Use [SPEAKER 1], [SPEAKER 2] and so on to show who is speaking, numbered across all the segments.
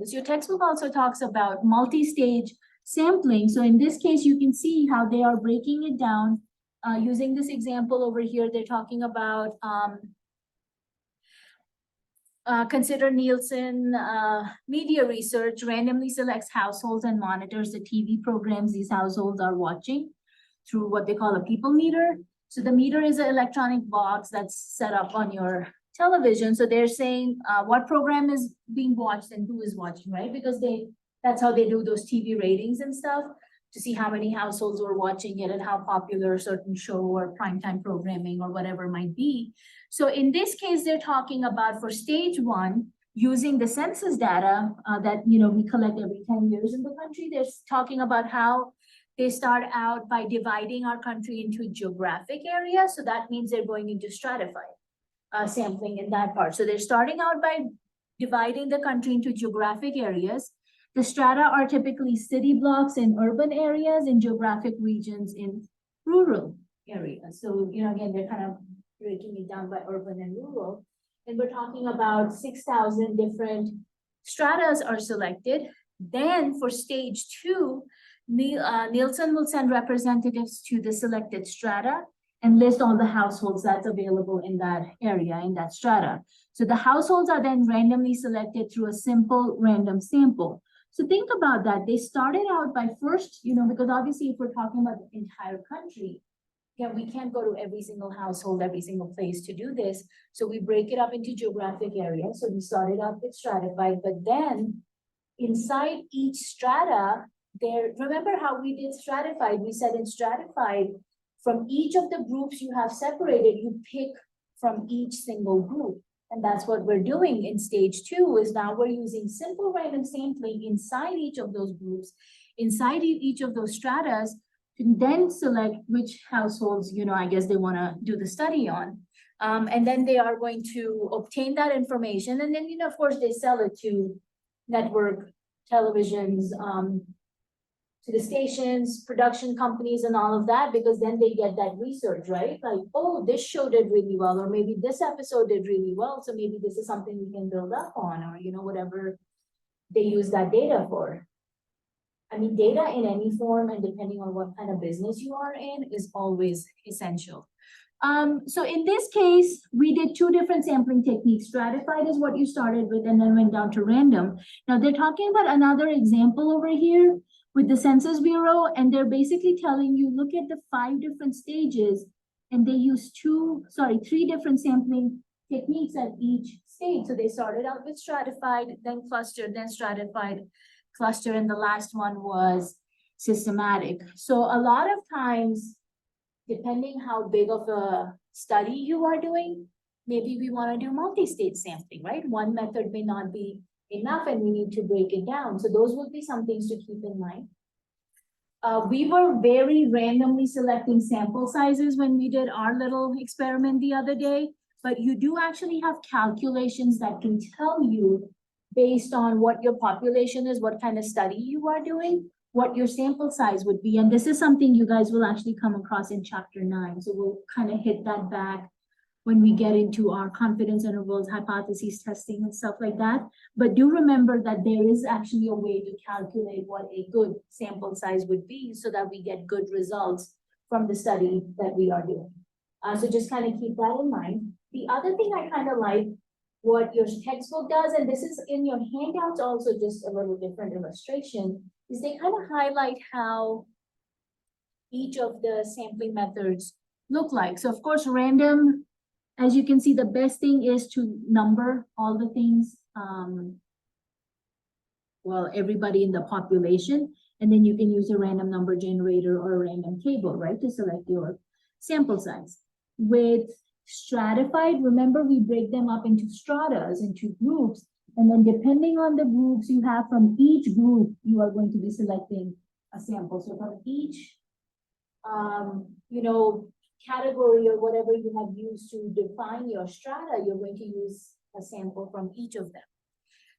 [SPEAKER 1] Your textbook also talks about multi-stage sampling. So in this case, you can see how they are breaking it down. Using this example over here, they're talking about consider Nielsen media research randomly selects households and monitors the TV programs these households are watching through what they call a people meter. So the meter is an electronic box that's set up on your television. So they're saying what program is being watched and who is watching, right? Because that's how they do those TV ratings and stuff, to see how many households were watching it and how popular a certain show or primetime programming or whatever might be. So in this case, they're talking about for stage one, using the census data that we collect every 10 years in the country. They're talking about how they start out by dividing our country into geographic areas. So that means they're going into stratified sampling in that part. So they're starting out by dividing the country into geographic areas. The strata are typically city blocks in urban areas and geographic regions in rural areas. So, again, they're kind of breaking it down by urban and rural. And we're talking about 6,000 different stratas are selected. Then for stage two, Nielsen will send representatives to the selected strata and list all the households that's available in that area, in that strata. So the households are then randomly selected through a simple random sample. So think about that. They started out by first, because obviously if we're talking about the entire country, we can't go to every single household, every single place to do this. So we break it up into geographic areas. So we started out with stratified, but then inside each strata, remember how we did stratified? We said in stratified, from each of the groups you have separated, you pick from each single group. And that's what we're doing in stage two, is now we're using simple random sampling inside each of those groups, inside each of those stratas, to then select which households, I guess they want to do the study on. And then they are going to obtain that information. And then, of course, they sell it to network televisions, to the stations, production companies, and all of that, because then they get that research, right? Like, oh, this show did really well, or maybe this episode did really well, so maybe this is something we can build up on, or, whatever they use that data for. I mean, data in any form, and depending on what kind of business you are in, is always essential. So in this case, we did two different sampling techniques. Stratified is what you started with, and then went down to random. Now they're talking about another example over here with the Census Bureau, and they're basically telling you, look at the 5 different stages, and they use three different sampling techniques at each stage. So they started out with stratified, then clustered, then stratified, cluster, and the last one was systematic. So a lot of times, depending how big of a study you are doing, maybe we want to do multi-stage sampling, right? One method may not be enough and we need to break it down. So those would be some things to keep in mind. We were very randomly selecting sample sizes when we did our little experiment the other day, but you do actually have calculations that can tell you, based on what your population is, what kind of study you are doing, what your sample size would be. And this is something you guys will actually come across in chapter 9. So we'll kind of hit that back when we get into our confidence intervals, hypotheses testing, and stuff like that. But do remember that there is actually a way to calculate what a good sample size would be so that we get good results from the study that we are doing. So just kind of keep that in mind. The other thing I kind of like what your textbook does, and this is in your handouts also, just a little different illustration, is they kind of highlight how each of the sampling methods look like. So of course, random, as you can see, the best thing is to number all the things, everybody in the population, and then you can use a random number generator or a random table, right, to select your sample size. With stratified, remember, we break them up into stratas, into groups, and then depending on the groups you have from each group, you are going to be selecting a sample. So from each, category or whatever you have used to define your strata, you're going to use a sample from each of them.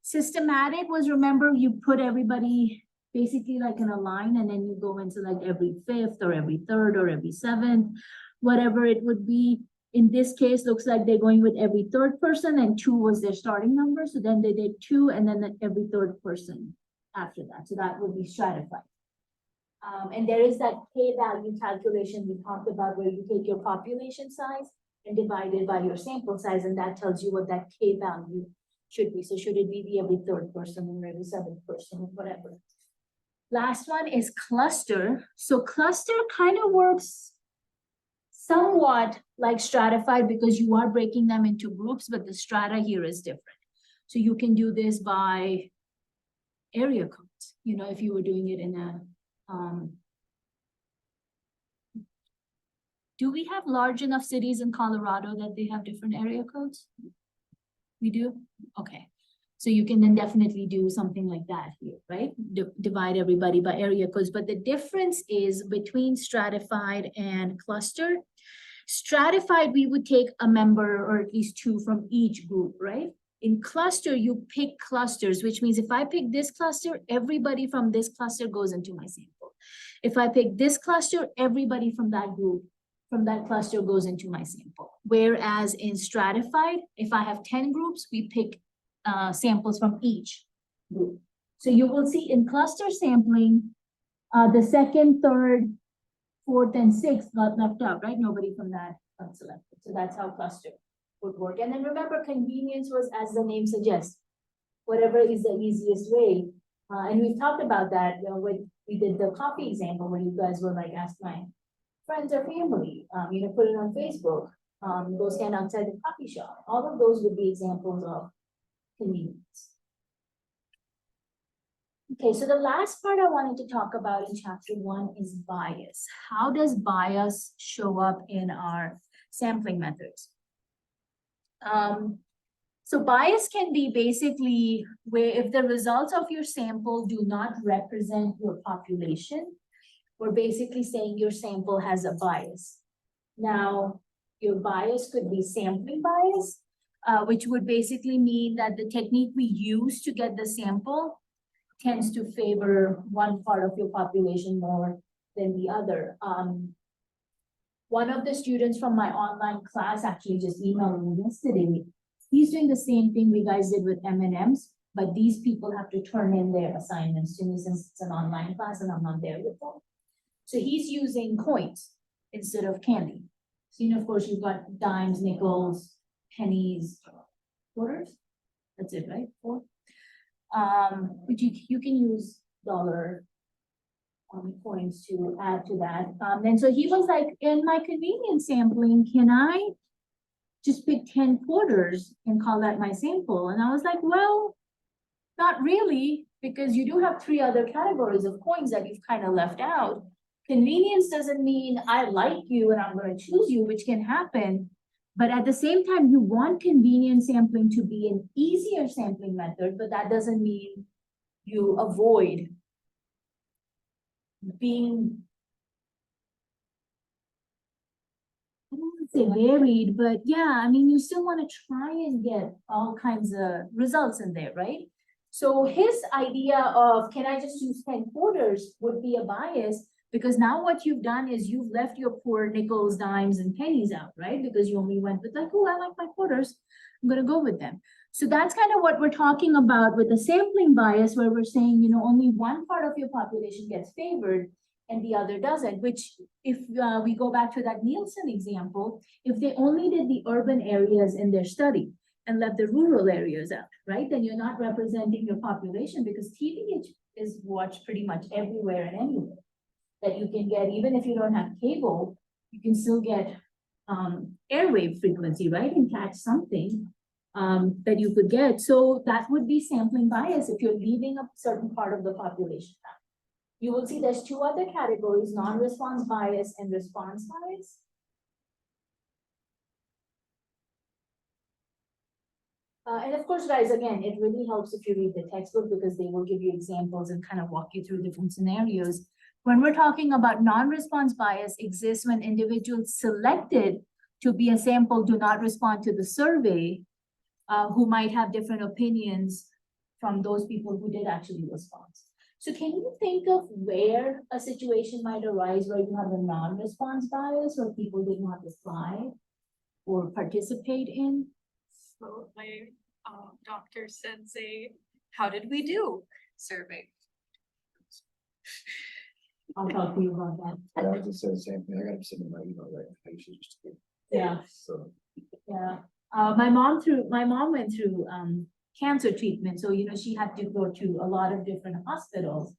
[SPEAKER 1] Systematic was, remember, you put everybody basically like in a line, and then you go and select every 5th or every 3rd or every 7th, whatever it would be. In this case, looks like they're going with every third person, and 2 was their starting number. So then they did 2 and then every third person after that. So that would be stratified. And there is that k-value calculation we talked about where you take your population size and divide it by your sample size, and that tells you what that k-value should be. So should it be the every third person or every seventh person or whatever. Last one is cluster. So cluster kind of works somewhat like stratified because you are breaking them into groups, but the strata here is different. So you can do this by area codes, if you were doing it in a, do we have large enough cities in Colorado that they have different area codes? We do? Okay. So you can then definitely do something like that here, right? Divide everybody by area codes. But the difference is between stratified and cluster. Stratified, we would take a member or at least 2 from each group, right? In cluster, you pick clusters, which means if I pick this cluster, everybody from this cluster goes into my sample. If I pick this cluster, everybody from that group, from that cluster goes into my sample. Whereas in stratified, if I have 10 groups, we pick samples from each group. So you will see in cluster sampling, the second, third, fourth, and sixth got left out, right? Nobody from that got selected. So that's how cluster would work. And then remember, convenience was, as the name suggests, whatever is the easiest way. And we've talked about that when we did the coffee example, where you guys were like, ask my friends or family, put it on Facebook, go stand outside the coffee shop. All of those would be examples of convenience. Okay, so the last part I wanted to talk about in chapter 1 is bias. How does bias show up in our sampling methods? So bias can be basically where if the results of your sample do not represent your population, we're basically saying your sample has a bias. Now, your bias could be sampling bias, which would basically mean that the technique we use to get the sample tends to favor one part of your population more than the other. One of the students from my online class actually just emailed me yesterday. He's doing the same thing we guys did with M&Ms, but these people have to turn in their assignments to me since it's an online class and I'm not there with them. So he's using coins instead of candy. So, of course, you've got dimes, nickels, pennies, quarters. That's it, right? 4. But you can use dollar coins to add to that. And so he was like, in my convenience sampling, can I just pick 10 quarters and call that my sample? And I was like, well, not really, because you do have 3 other categories of coins that you've kind of left out. Convenience doesn't mean I like you and I'm going to choose you, which can happen. But at the same time, you want convenience sampling to be an easier sampling method, but that doesn't mean you avoid being, I don't want to say varied, but yeah, I mean, you still want to try and get all kinds of results in there, right? So his idea of, can I just use 10 quarters would be a bias, because now what you've done is you've left your poor nickels, dimes, and pennies out, right? Because you only went with like, oh, I like my quarters, I'm going to go with them. So that's kind of what we're talking about with the sampling bias, where we're saying, only one part of your population gets favored and the other doesn't, which if we go back to that Nielsen example, if they only did the urban areas in their study and left the rural areas out, right? Then you're not representing your population, because TV is watched pretty much everywhere and anywhere that you can get. Even if you don't have cable, you can still get airwave frequency, right? And catch something that you could get. So that would be sampling bias if you're leaving a certain part of the population out. You will see there's 2 other categories, non-response bias and response bias. And of course, guys, again, it really helps if you read the textbook, because they will give you examples and kind of walk you through different scenarios. When we're talking about non-response bias, exists when individuals selected to be a sample do not respond to the survey, who might have different opinions from those people who did actually respond. So can you think of where a situation might arise where you have a non-response bias or people did not reply? or participate in?
[SPEAKER 2] So my doctor sends a "How did we do?" survey.
[SPEAKER 1] I'll talk to you about that.
[SPEAKER 3] I was just saying the same thing. I got him sitting in my email right. I usually just.
[SPEAKER 1] Yeah.
[SPEAKER 3] So.
[SPEAKER 1] Yeah, my mom went through cancer treatment, so she had to go to a lot of different hospitals.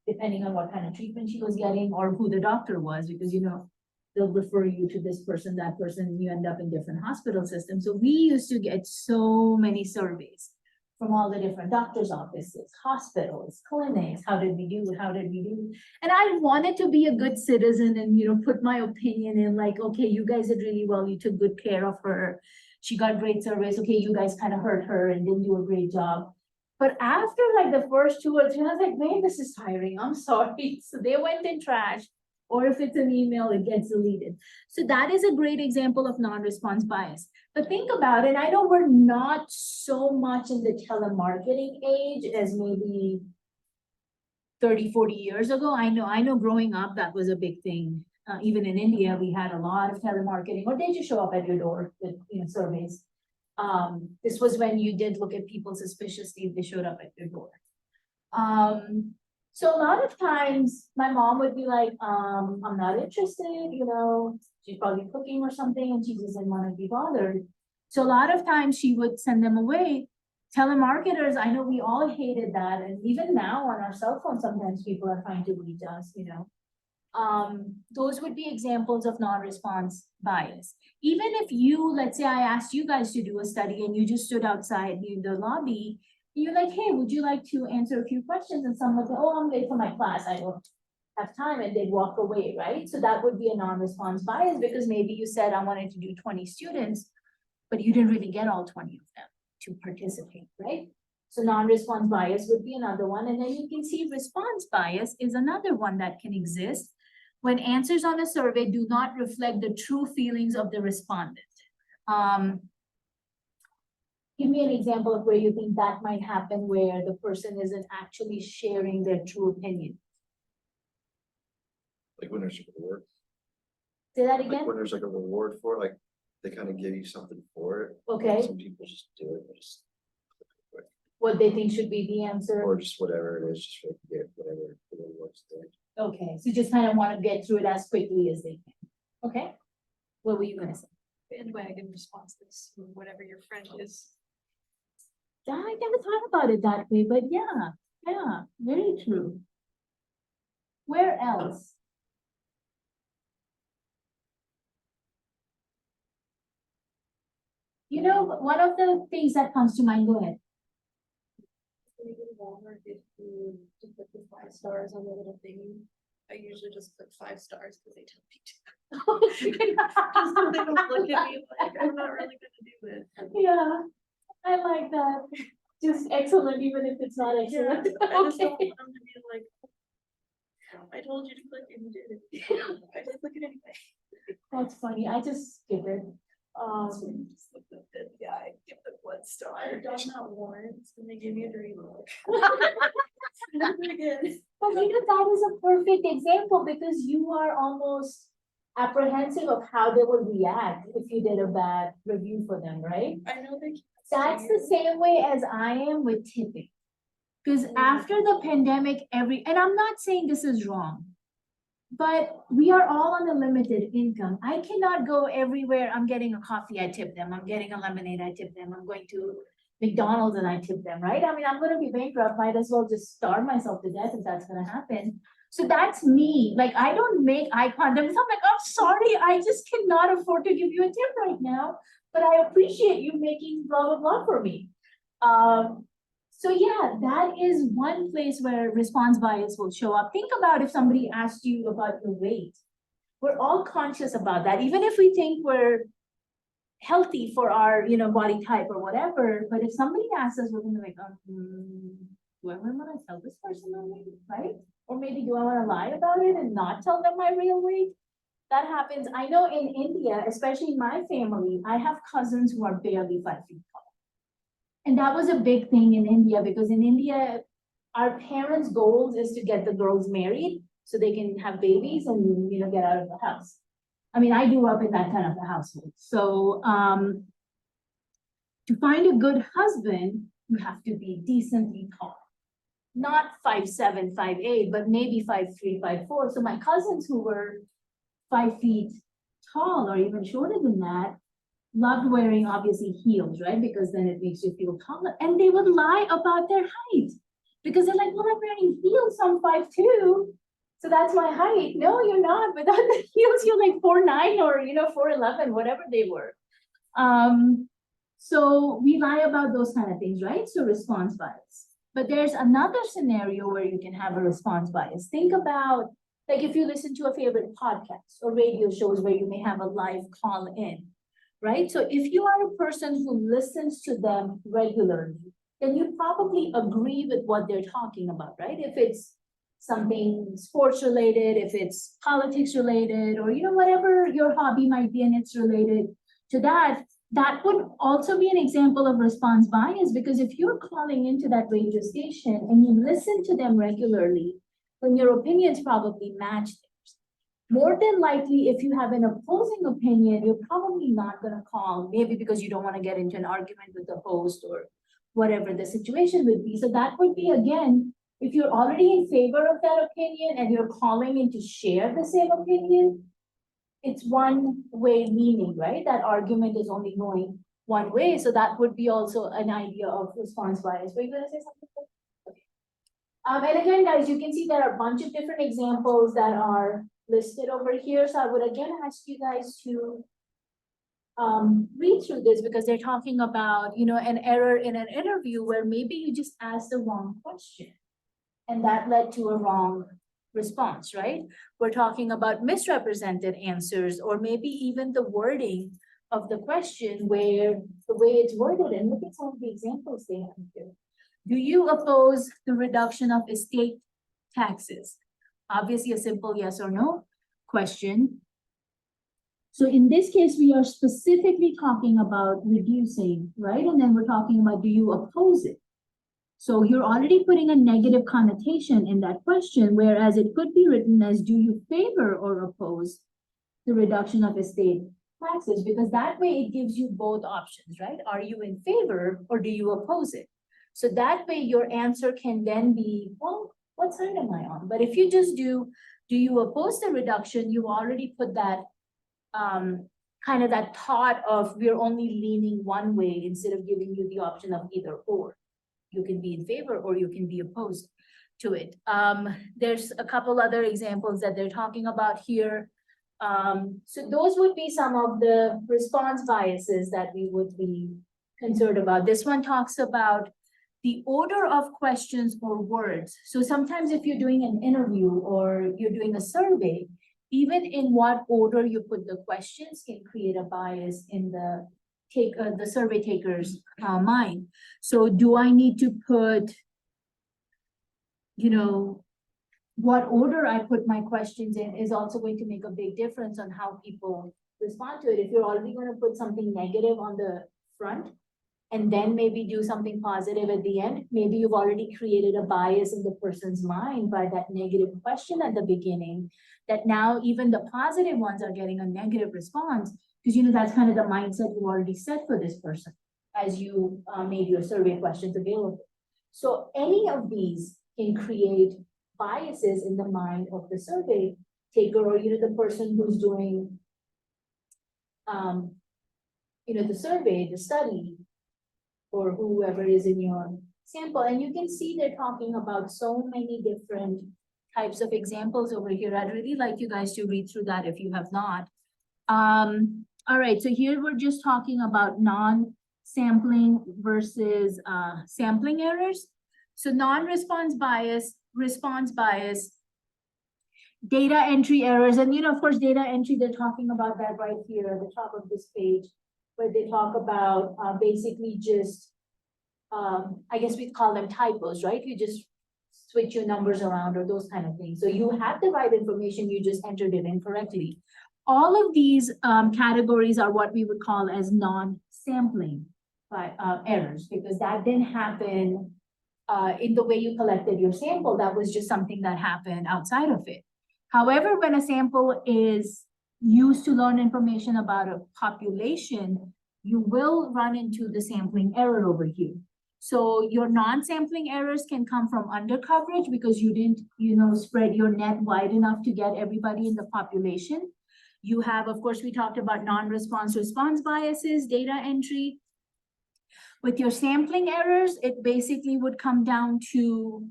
[SPEAKER 1] Depending on what kind of treatment she was getting or who the doctor was, because they'll refer you to this person, that person, and you end up in different hospital systems. So we used to get so many surveys from all the different doctors' offices, hospitals, clinics. How did we do? How did we do? And I wanted to be a good citizen and put my opinion in, like, okay, you guys did really well, you took good care of her, she got great surveys, okay, you guys kind of hurt her and didn't do a great job. But after like the first 2 or 3, I was like, man, this is tiring, I'm sorry. So they went in trash, or if it's an email, it gets deleted. So that is a great example of non-response bias. But think about it, I know we're not so much in the telemarketing age as maybe 30, 40 years ago. I know growing up, that was a big thing. Even in India, we had a lot of telemarketing, or they just show up at your door with surveys. This was when you did look at people suspiciously if they showed up at your door. So a lot of times my mom would be like, I'm not interested, she's probably cooking or something and she doesn't want to be bothered. So a lot of times she would send them away. Telemarketers, I know we all hated that. And even now on our cell phone, sometimes people are trying to reach us, those would be examples of non-response bias. Even if let's say I asked you guys to do a study and you just stood outside the lobby, you're like, hey, would you like to answer a few questions? And someone would say, oh, I'm late for my class, I don't have time, and they'd walk away, right? So that would be a non-response bias, because maybe you said I wanted to do 20 students, but you didn't really get all 20 of them to participate, right? So non-response bias would be another one. And then you can see response bias is another one that can exist when answers on a survey do not reflect the true feelings of the respondent. Give me an example of where you think that might happen, where the person isn't actually sharing their true opinion.
[SPEAKER 3] Like when there's a reward.
[SPEAKER 1] Say that
[SPEAKER 3] Like
[SPEAKER 1] again?
[SPEAKER 3] when there's like a reward for it, like they kind of give you something for it.
[SPEAKER 1] Okay.
[SPEAKER 3] Like some people just do it, just.
[SPEAKER 1] What they think should be the answer?
[SPEAKER 3] Or just whatever it is, just for get whatever the rewards there.
[SPEAKER 1] Okay, so you just kind of want to get through it as quickly as they can. Okay? What were you gonna say?
[SPEAKER 2] Bandwagon responses, whatever your friend is.
[SPEAKER 1] Yeah, I never thought about it that way, but yeah, very true. Where else? One of the things that comes to mind, go ahead.
[SPEAKER 2] When you go to Walmart, if you just put the 5 stars on the little thingy, I usually just put 5 stars because they tell me to. Just so they don't look at me like I'm not really gonna do it.
[SPEAKER 1] Yeah, I like that. Just excellent, even if it's not excellent.
[SPEAKER 2] I just don't
[SPEAKER 1] Okay.
[SPEAKER 2] want them to be like, I told you to click and you did it. I just click it anyway.
[SPEAKER 1] That's funny. I just skip it.
[SPEAKER 2] Just look at the guy, give them 1 star. I've done that once and they give me a dirty look. Never again.
[SPEAKER 1] But that is a perfect example, because you are almost apprehensive of how they would react if you did a bad review for them, right?
[SPEAKER 2] I know they.
[SPEAKER 1] That's the same way as I am with tipping. Because after the pandemic, and I'm not saying this is wrong, but we are all on a limited income. I cannot go everywhere. I'm getting a coffee, I tip them. I'm getting a lemonade, I tip them. I'm going to McDonald's and I tip them, right? I mean, I'm going to be bankrupt. Might as well just starve myself to death if that's going to happen. So that's me. Like, I don't make eye contact. I'm like, I'm sorry, I just cannot afford to give you a tip right now, but I appreciate you making blah, blah, blah for me. So yeah, that is one place where response bias will show up. Think about if somebody asked you about your weight. We're all conscious about that, even if we think we're healthy for our, body type or whatever. But if somebody asks us, we're gonna be like, do I really want to tell this person my weight, right? Or maybe do I want to lie about it and not tell them my real weight? That happens. I know in India, especially in my family, I have cousins who are barely 5 feet tall. And that was a big thing in India, because in India, our parents' goals is to get the girls married so they can have babies and, get out of the house. I mean, I grew up in that kind of a household, so, to find a good husband, you have to be decently tall. Not 5'7", 5'8", but maybe 5'3", 5'4". So my cousins who were 5 feet tall or even shorter than that loved wearing obviously heels, right? Because then it makes you feel taller. And they would lie about their height because they're like, well, I'm wearing heels, so I'm 5'2". So that's my height. No, you're not. Without the heels, you're like 4'9" or 4'11", whatever they were. So we lie about those kind of things, right? So response bias. But there's another scenario where you can have a response bias. Think about, like, if you listen to a favorite podcast or radio shows where you may have a live call in, right? So if you are a person who listens to them regularly, then you probably agree with what they're talking about, right? If it's something sports related, if it's politics related, or whatever your hobby might be and it's related to that, that would also be an example of response bias, because if you're calling into that radio station and you listen to them regularly, then your opinions probably match theirs. More than likely, if you have an opposing opinion, you're probably not going to call, maybe because you don't want to get into an argument with the host or whatever the situation would be. So that would be, again, if you're already in favor of that opinion and you're calling in to share the same opinion, it's one way leaning, right? That argument is only going one way. So that would be also an idea of response bias. Were you going to say something? Okay. And again, guys, you can see there are a bunch of different examples that are listed over here. So I would again ask you guys to read through this, because they're talking about, an error in an interview where maybe you just asked the wrong question and that led to a wrong response, right? We're talking about misrepresented answers, or maybe even the wording of the question where the way it's worded. And look at some of the examples they have here. Do you oppose the reduction of estate taxes? Obviously a simple yes or no question. So in this case, we are specifically talking about reducing, right? And then we're talking about, do you oppose it? So you're already putting a negative connotation in that question, whereas it could be written as, do you favor or oppose the reduction of estate taxes? Because that way it gives you both options, right? Are you in favor or do you oppose it? So that way your answer can then be, well, what side am I on? But if you just do you oppose the reduction, you already put that kind of that thought of we're only leaning one way instead of giving you the option of either or. You can be in favor or you can be opposed to it. There's a couple other examples that they're talking about here. So those would be some of the response biases that we would be concerned about. This one talks about the order of questions or words. So sometimes if you're doing an interview or you're doing a survey, even in what order you put the questions can create a bias in the survey taker's mind. So do I need to put, what order I put my questions in is also going to make a big difference on how people respond to it. If you're already going to put something negative on the front and then maybe do something positive at the end, maybe you've already created a bias in the person's mind by that negative question at the beginning, that now even the positive ones are getting a negative response. Because, that's kind of the mindset you already set for this person as you made your survey questions available. So any of these can create biases in the mind of the survey taker, or, the person who's doing, the survey, the study, or whoever is in your sample. And you can see they're talking about so many different types of examples over here. I'd really like you guys to read through that if you have not. All right, so here we're just talking about non-sampling versus sampling errors. So non-response bias, response bias, data entry errors, and of course, data entry, they're talking about that right here at the top of this page, where they talk about basically just, I guess we call them typos, right? You just switch your numbers around or those kind of things. So you have the right information, you just entered it incorrectly. All of these categories are what we would call as non-sampling errors, because that didn't happen in the way you collected your sample. That was just something that happened outside of it. However, when a sample is used to learn information about a population, you will run into the sampling error over here. So your non-sampling errors can come from undercoverage because you didn't, spread your net wide enough to get everybody in the population. You have, of course, we talked about non-response response biases, data entry. With your sampling errors, it basically would come down to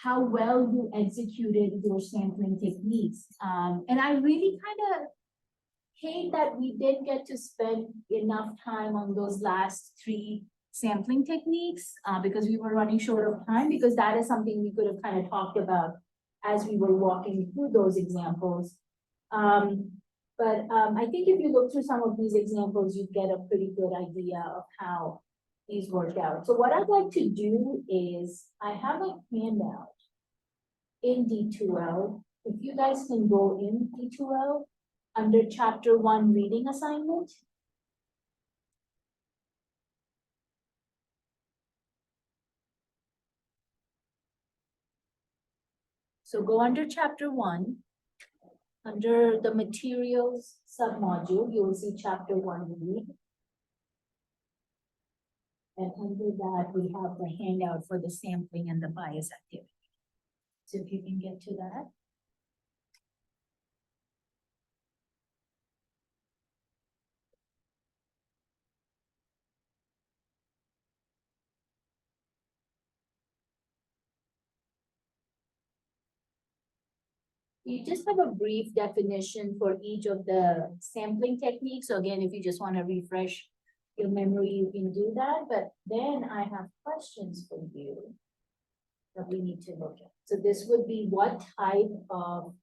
[SPEAKER 1] how well you executed your sampling techniques. And I really kind of hate that we didn't get to spend enough time on those last three sampling techniques, because we were running short of time, because that is something we could have kind of talked about as we were walking through those examples. But I think if you look through some of these examples, you get a pretty good idea of how these work out. So what I'd like to do is, I have a handout in D2L. If you guys can go in D2L under chapter 1 reading assignment. So go under chapter 1. Under the materials submodule, you will see chapter 1 read. And under that, we have the handout for the sampling and the bias activity. So if you can get to that. You just have a brief definition for each of the sampling techniques. So again, if you just want to refresh your memory, you can do that. But then I have questions for you that we need to look at. So this would be, what type of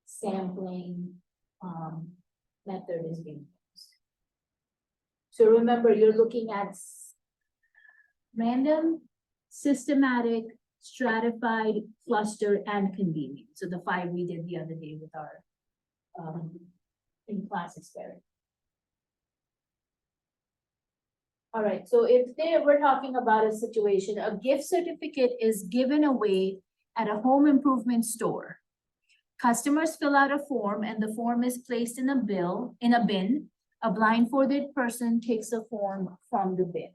[SPEAKER 1] sampling method is being used? So remember, you're looking at random, systematic, stratified, cluster, and convenient. So the 5 we did the other day with our in-class experiment. All right, so if we're talking about a situation, a gift certificate is given away at a home improvement store. Customers fill out a form and the form is placed in a bin. A blindfolded person takes the form from the bin.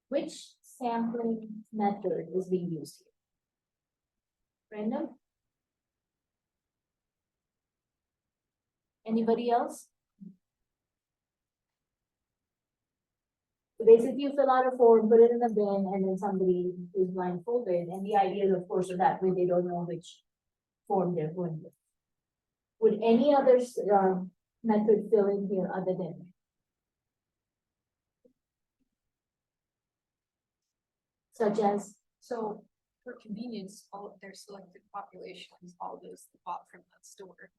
[SPEAKER 1] Which sampling method is being used here? Random? Anybody else? So basically, you fill out a form, put it in a bin, and then somebody is blindfolded. And the idea is, of course, so that way they don't know which form they're going with. Would any other method fill in here other than? Such as?
[SPEAKER 2] So for convenience, all of their selected populations, all those bought from that store.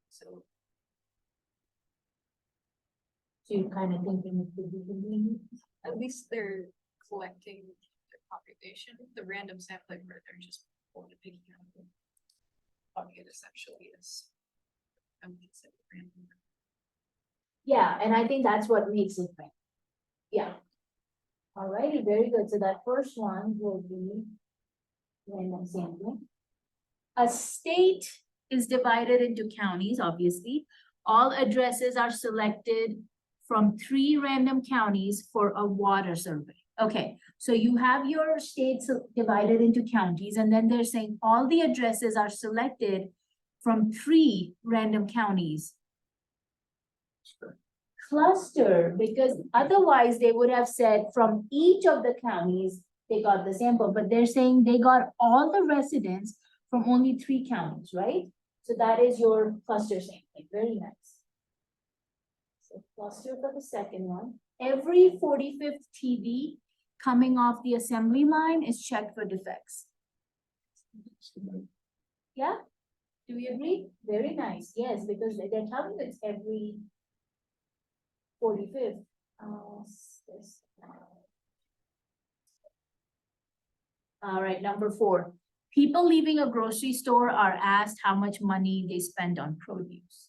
[SPEAKER 2] So
[SPEAKER 1] you're kind of thinking it could be convenient?
[SPEAKER 2] at least they're collecting their population. The random sampling where they're just pulling a piggy out of the bucket essentially is. Random.
[SPEAKER 1] Yeah, and I think that's what makes it random. Yeah. Alrighty, very good. So that first one will be random sampling. A state is divided into counties, obviously. All addresses are selected from 3 random counties for a water survey. Okay, so you have your states divided into counties, and then they're saying all the addresses are selected from 3 random counties. Cluster, because otherwise they would have said from each of the counties they got the sample, but they're saying they got all the residents from only 3 counties, right? So that is your cluster sampling. Very nice. So cluster for the second one. Every 45th TD coming off the assembly line is checked for defects. Yeah? Do we agree? Very nice. Yes, because they're telling us every 45th. All right, number 4. People leaving a grocery store are asked how much money they spend on produce.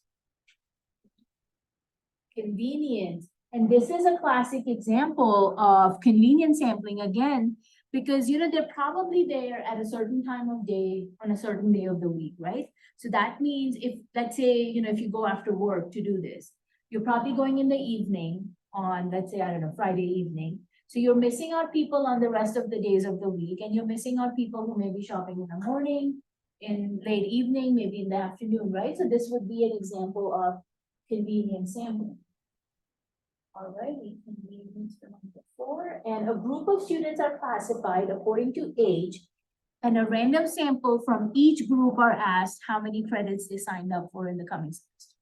[SPEAKER 1] Convenience. And this is a classic example of convenience sampling again, Because, you know, they're probably there at a certain time of day on a certain day of the week, right? So that means if, let's say, you know, if you go after work to do this, you're probably going in the evening on, let's say, I don't know, Friday evening. So you're missing out people on the rest of the days of the week, and you're missing out people who may be shopping in the morning, in late evening, maybe in the afternoon, right? So this would be an example of convenient sampling. All right, convenience for number 4, and a group of students are classified according to age, and a random sample from each group are asked how many credits they signed up for in the coming semester.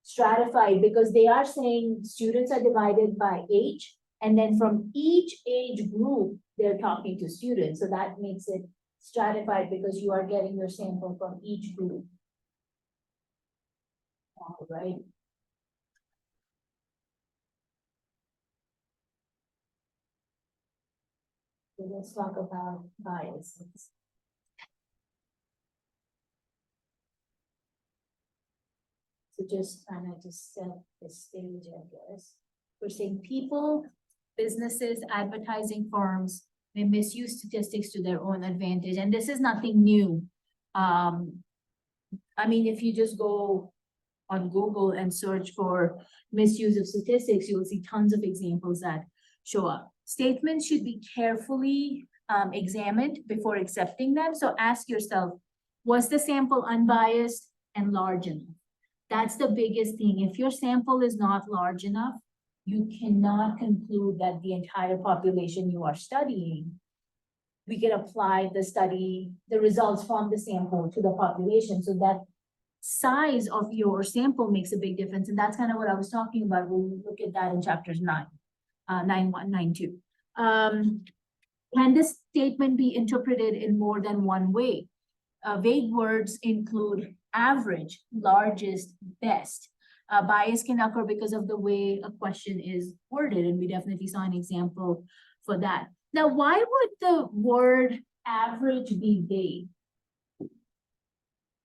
[SPEAKER 1] Stratified, because they are saying students are divided by age, and then from each age group, they're talking to students, so that makes it stratified because you are getting your sample from each group. All right. So let's talk about biases. So just kind of just set the stage, I guess. We're saying people, businesses, advertising firms may misuse statistics to their own advantage, and this is nothing new. I mean, if you just go on Google and search for misuse of statistics, you'll see tons of examples that show up. Statements should be carefully examined before accepting them. So ask yourself, was the sample unbiased and large enough? That's the biggest thing. If your sample is not large enough, you cannot conclude that the entire population you are studying, we can apply the results from the sample to the population. So that size of your sample makes a big difference. And that's kind of what I was talking about when we look at that in chapters 9, 9.1, 9.2. Can this statement be interpreted in more than one way? Vague words include average, largest, best. Bias can occur because of the way a question is worded, and we definitely saw an example for that. Now, why would the word average be vague?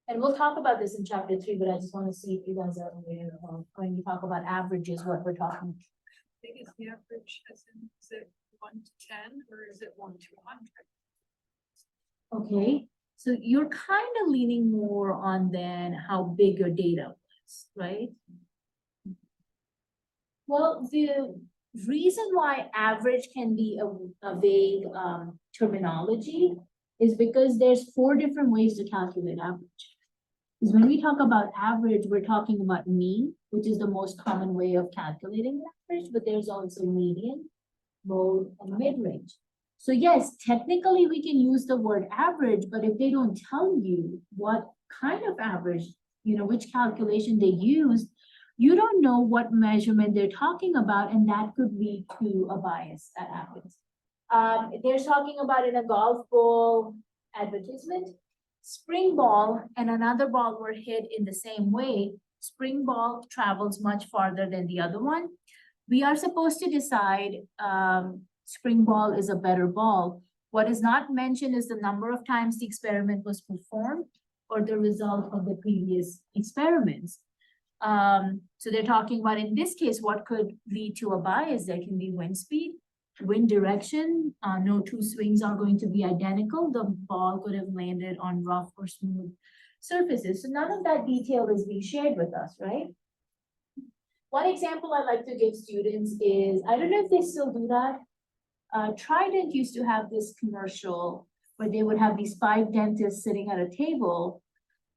[SPEAKER 1] And we'll talk about this in chapter 3, but I just want to see if you guys are aware of when we talk about averages, what we're talking about.
[SPEAKER 2] I think it's the average, as in, is it 1 to 10 or is it 1 to 100?
[SPEAKER 1] Okay, so you're kind of leaning more on then how big your data was, right? Well, the reason why average can be a vague terminology is because there's 4 different ways to calculate average. Because when we talk about average, we're talking about mean, which is the most common way of calculating average, but there's also median, mode, and mid-range. So yes, technically we can use the word average, but if they don't tell you what kind of average, you know, which calculation they used, you don't know what measurement they're talking about, and that could lead to a bias that happens. They're talking about in a golf ball advertisement, spring ball and another ball were hit in the same way. Spring ball travels much farther than the other one. We are supposed to decide spring ball is a better ball. What is not mentioned is the number of times the experiment was performed or the result of the previous experiments. So they're talking about, in this case, what could lead to a bias. There can be wind speed, wind direction. No 2 swings are going to be identical. The ball could have landed on rough or smooth surfaces. So none of that detail is being shared with us, right? One example I like to give students is, I don't know if they still do that. Trident used to have this commercial where they would have these 5 dentists sitting at a table.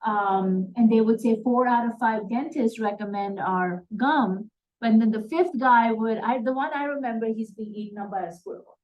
[SPEAKER 1] And they would say 4 out of 5 dentists recommend our gum. But then the 5th guy would, the one I remember, he's being eaten up by a squirrel.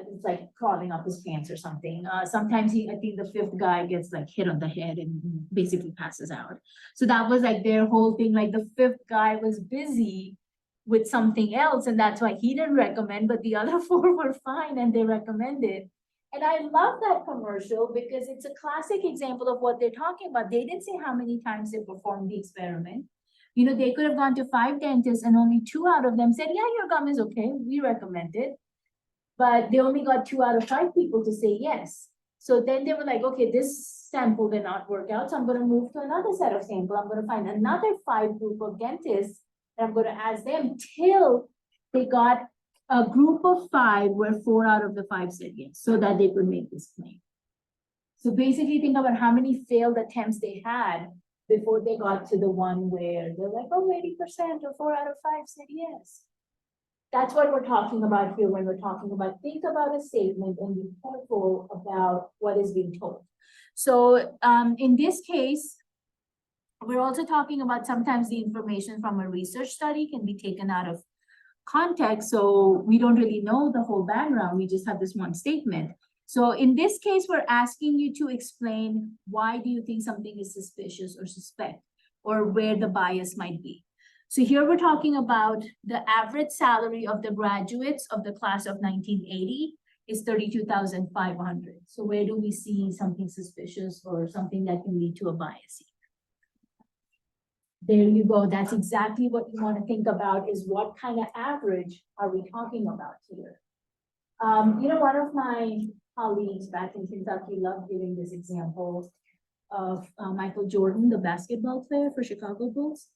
[SPEAKER 1] It's like crawling up his pants or something. Sometimes I think the 5th guy gets like hit on the head and basically passes out. So that was like their whole thing. Like the 5th guy was busy with something else, and that's why he didn't recommend, but the other 4 were fine and they recommended. And I love that commercial because it's a classic example of what they're talking about. They didn't say how many times they performed the experiment. You know, they could have gone to 5 dentists and only 2 out of them said, yeah, your gum is okay, we recommend it. But they only got 2 out of 5 people to say yes. So then they were like, okay, this sample did not work out, so I'm going to move to another set of sample. I'm going to find another 5 group of dentists, and I'm going to ask them till they got a group of 5 where 4 out of the 5 said yes, so that they could make this claim. So basically think about how many failed attempts they had before they got to the one where they're like, oh, 80% or 4 out of 5 said yes. That's what we're talking about here when we're talking about, think about a statement and be careful about what is being told. So in this case, we're also talking about sometimes the information from a research study can be taken out of context. So we don't really know the whole background. We just have this one statement. So in this case, we're asking you to explain why do you think something is suspicious or suspect, or where the bias might be. So here we're talking about the average salary of the graduates of the class of 1980 is 32,500. So where do we see something suspicious or something that can lead to a bias? There you go. That's exactly what you want to think about, is what kind of average are we talking about here? You know, one of my colleagues back in Kentucky loved giving this example of Michael Jordan, the basketball player for Chicago Bulls.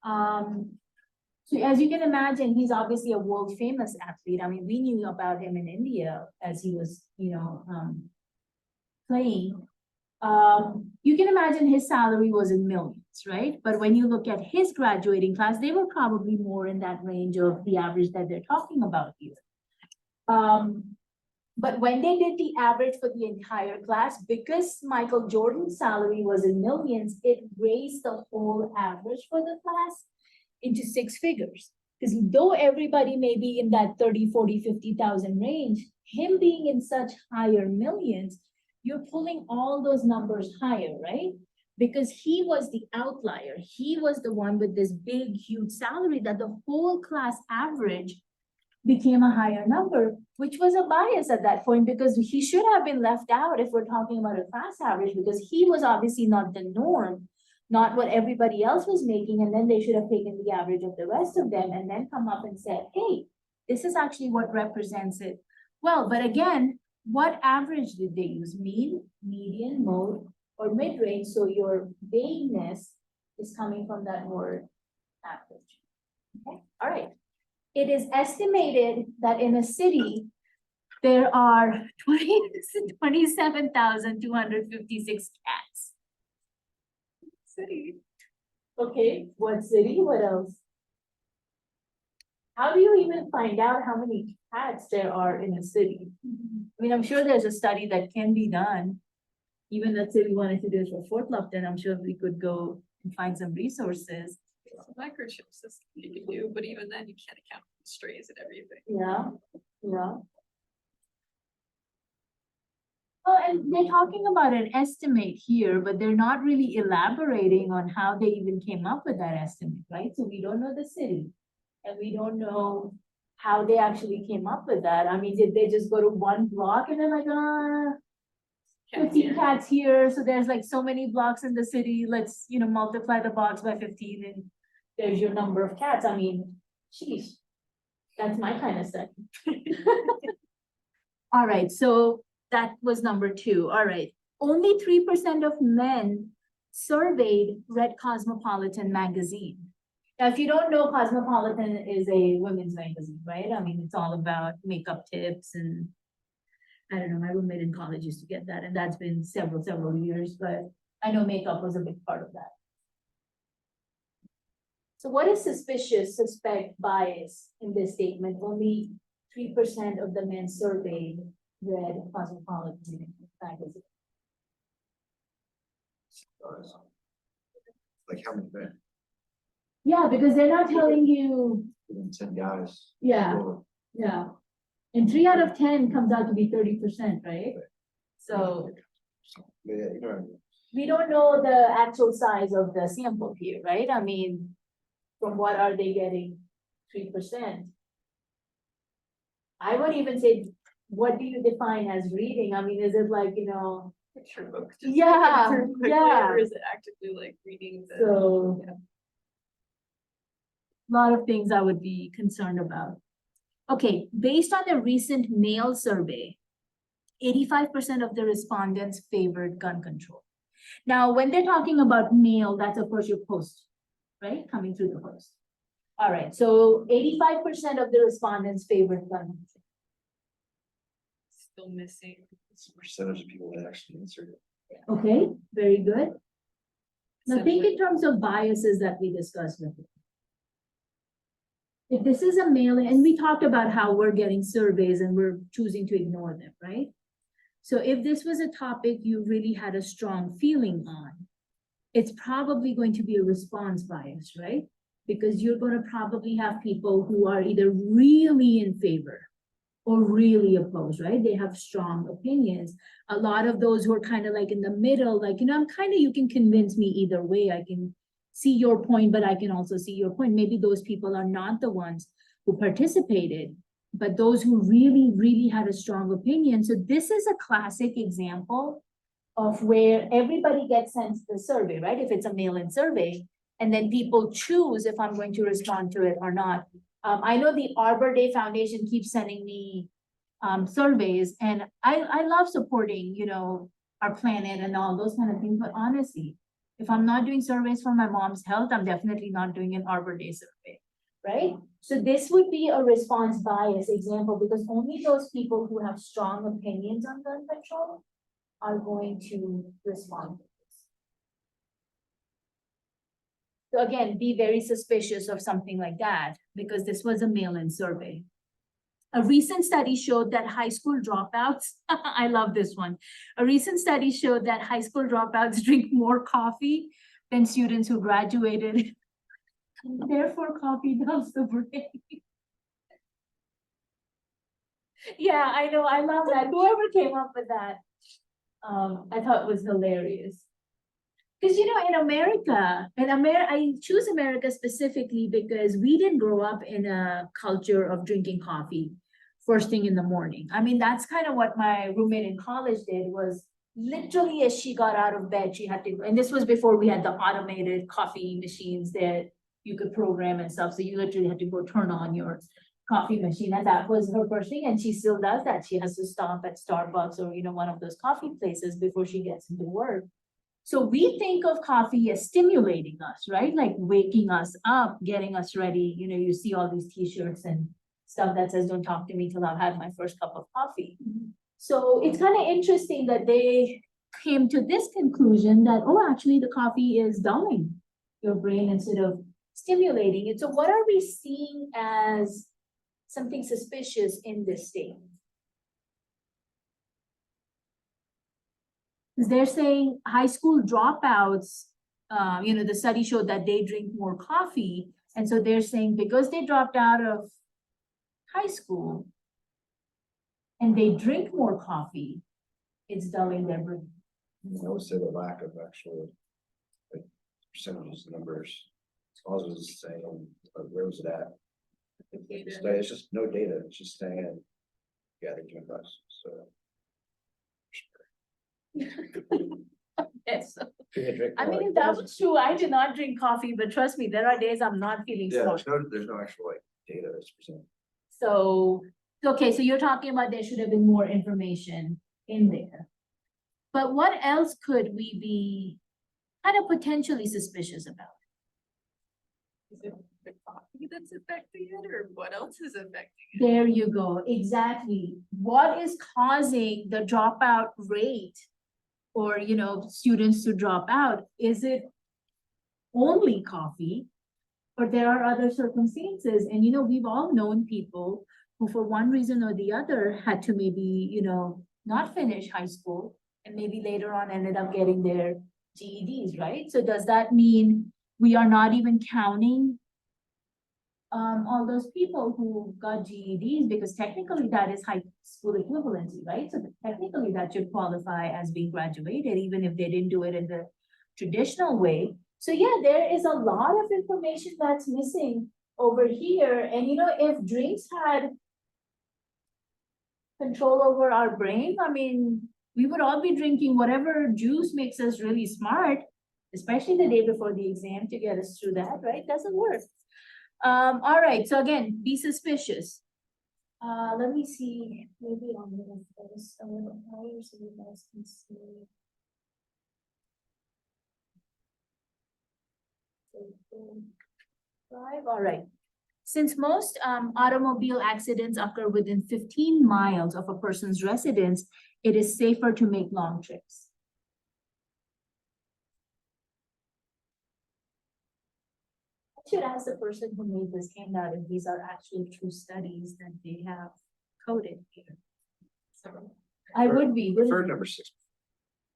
[SPEAKER 1] So as you can imagine, he's obviously a world famous athlete. I mean, we knew about him in India as he was, playing. You can imagine his salary was in millions, right? But when you look at his graduating class, they were probably more in that range of the average that they're talking about here. But when they did the average for the entire class, because Michael Jordan's salary was in millions, it raised the whole average for the class into 6 figures. Because though everybody may be in that 30, 40, 50,000 range, him being in such higher millions, you're pulling all those numbers higher, right? Because he was the outlier. He was the one with this big, huge salary that the whole class average became a higher number, which was a bias at that point, because he should have been left out if we're talking about a class average, because he was obviously not the norm, not what everybody else was making. And then they should have taken the average of the rest of them and then come up and said, hey, this is actually what represents it. Well, but again, what average did they use? Mean, median, mode, or mid-range? So your vagueness is coming from that word average. Okay, all right. It is estimated that in a city, there are 27,256 cats.
[SPEAKER 2] City.
[SPEAKER 1] Okay, what city? What else? How do you even find out how many cats there are in a city? I mean, I'm sure there's a study that can be done. Even let's say we wanted to do it for Fort Lupton, I'm sure we could go and find some resources.
[SPEAKER 2] Microchip system you can do, but even then you can't account for strays and everything.
[SPEAKER 1] Yeah, yeah. Well, and they're talking about an estimate here, but they're not really elaborating on how they even came up with that estimate, right? So we don't know the city, and we don't know how they actually came up with that. I mean, did they just go to one block and they're like, 15 cats here, so there's like so many blocks in the city, let's, multiply the box by 15 and there's your number of cats. I mean, geez, that's my kind of study. All right, so that was number 2. All right, only 3% of men surveyed read Cosmopolitan magazine. Now, if you don't know, Cosmopolitan is a women's magazine, right? I mean, it's all about makeup tips, and I don't know, my roommate in college used to get that, and that's been several years, but I know makeup was a big part of that. So what is suspicious, suspect, bias in this statement? Only 3% of the men surveyed read Cosmopolitan magazine.
[SPEAKER 3] Like how many men?
[SPEAKER 1] Yeah, because they're not telling you.
[SPEAKER 3] 10 guys.
[SPEAKER 1] Yeah, yeah. And 3 out of 10 comes out to be 30%, right? So
[SPEAKER 3] Yeah, you know what I mean.
[SPEAKER 1] we don't know the actual size of the sample here, right? I mean, from what are they getting? 3%. I would even say, what do you define as reading? I mean, is it like,
[SPEAKER 2] Picture book. Just
[SPEAKER 1] Yeah,
[SPEAKER 2] looking through quickly,
[SPEAKER 1] yeah.
[SPEAKER 2] Or is it actively like reading the?
[SPEAKER 1] So
[SPEAKER 2] Yeah.
[SPEAKER 1] a lot of things I would be concerned about. Okay, based on a recent male survey, 85% of the respondents favored gun control. Now, when they're talking about male, that's of course your post, right? Coming through the post. All right, so 85% of the respondents favored gun hunting.
[SPEAKER 2] Still missing.
[SPEAKER 3] It's the percentage of people that actually answered it.
[SPEAKER 1] Okay, very good. Now think in
[SPEAKER 2] Essentially-
[SPEAKER 1] terms of biases that we discussed with you. If this is a mail, and we talked about how we're getting surveys and we're choosing to ignore them, right? So if this was a topic you really had a strong feeling on, it's probably going to be a response bias, right? Because you're gonna probably have people who are either really in favor or really opposed, right? They have strong opinions. A lot of those who are kind of like in the middle, like, I'm kind of, you can convince me either way. I can see your point, but I can also see your point. Maybe those people are not the ones who participated, but those who really, really had a strong opinion. So this is a classic example of where everybody gets sent the survey, right? If it's a mail-in survey, and then people choose if I'm going to respond to it or not. I know the Arbor Day Foundation keeps sending me surveys, and I love supporting, our planet and all those kind of things, but honestly, if I'm not doing surveys for my mom's health, I'm definitely not doing an Arbor Day survey, right? So this would be a response bias example, because only those people who have strong opinions on gun control are going to respond to this. So again, be very suspicious of something like that, because this was a mail-in survey. A recent study showed that high school dropouts, I love this one. A recent study showed that high school dropouts drink more coffee than students who graduated. Therefore, coffee dulls the brain. Yeah, I know, I love that. Whoever came up with that, I thought was hilarious. Because in America, I choose America specifically because we didn't grow up in a culture of drinking coffee first thing in the morning. I mean, that's kind of what my roommate in college did, was literally as she got out of bed, she had to, and this was before we had the automated coffee machines that you could program and stuff. So you literally had to go turn on your coffee machine, and that was her first thing. And she still does that. She has to stop at Starbucks or, one of those coffee places before she gets into work. So we think of coffee as stimulating us, right? Like waking us up, getting us ready. You see all these t-shirts and stuff that says, don't talk to me till I've had my first cup of coffee. So it's kind of interesting that they came to this conclusion that, oh, actually the coffee is dulling your brain instead of stimulating it. So what are we seeing as something suspicious in this statement? They're saying high school dropouts, the study showed that they drink more coffee. And so they're saying because they dropped out of high school and they drink more coffee, it's dulling their brain.
[SPEAKER 3] I would say the lack of actual, like, percentages, numbers. As long as it's saying, where was it at? It's just no data, it's just saying, yeah, they're doing less, so.
[SPEAKER 1] Yes.
[SPEAKER 3] Yeah, drink
[SPEAKER 1] I
[SPEAKER 3] more,
[SPEAKER 1] mean,
[SPEAKER 3] like,
[SPEAKER 1] if that was true, I do not drink coffee, but trust me, there are days I'm not feeling
[SPEAKER 3] Yeah,
[SPEAKER 1] smart.
[SPEAKER 3] there's no actual like data that's presented.
[SPEAKER 1] So, okay, so you're talking about there should have been more information in there. But what else could we be kind of potentially suspicious about?
[SPEAKER 2] Is it the coffee that's affecting it, or what else is affecting it?
[SPEAKER 1] There you go, exactly. What is causing the dropout rate or, students to drop out? Is it only coffee? Or there are other circumstances? And, we've all known people who for one reason or the other had to maybe, not finish high school and maybe later on ended up getting their GEDs, right? So does that mean we are not even counting all those people who got GEDs, because technically that is high school equivalency, right? So technically that should qualify as being graduated, even if they didn't do it in the traditional way. So yeah, there is a lot of information that's missing over here. And if drinks had control over our brain, I mean, we would all be drinking whatever juice makes us really smart, especially the day before the exam to get us through that, right? Doesn't work. All right, so again, be suspicious. Let me see, maybe I'm gonna put this a little higher so you guys can see. Five, all right. Since most automobile accidents occur within 15 miles of a person's residence, it is safer to make long trips. I should ask the person who made this handout if these are actually true studies that they have coded here. I would be.
[SPEAKER 3] We've heard number 6.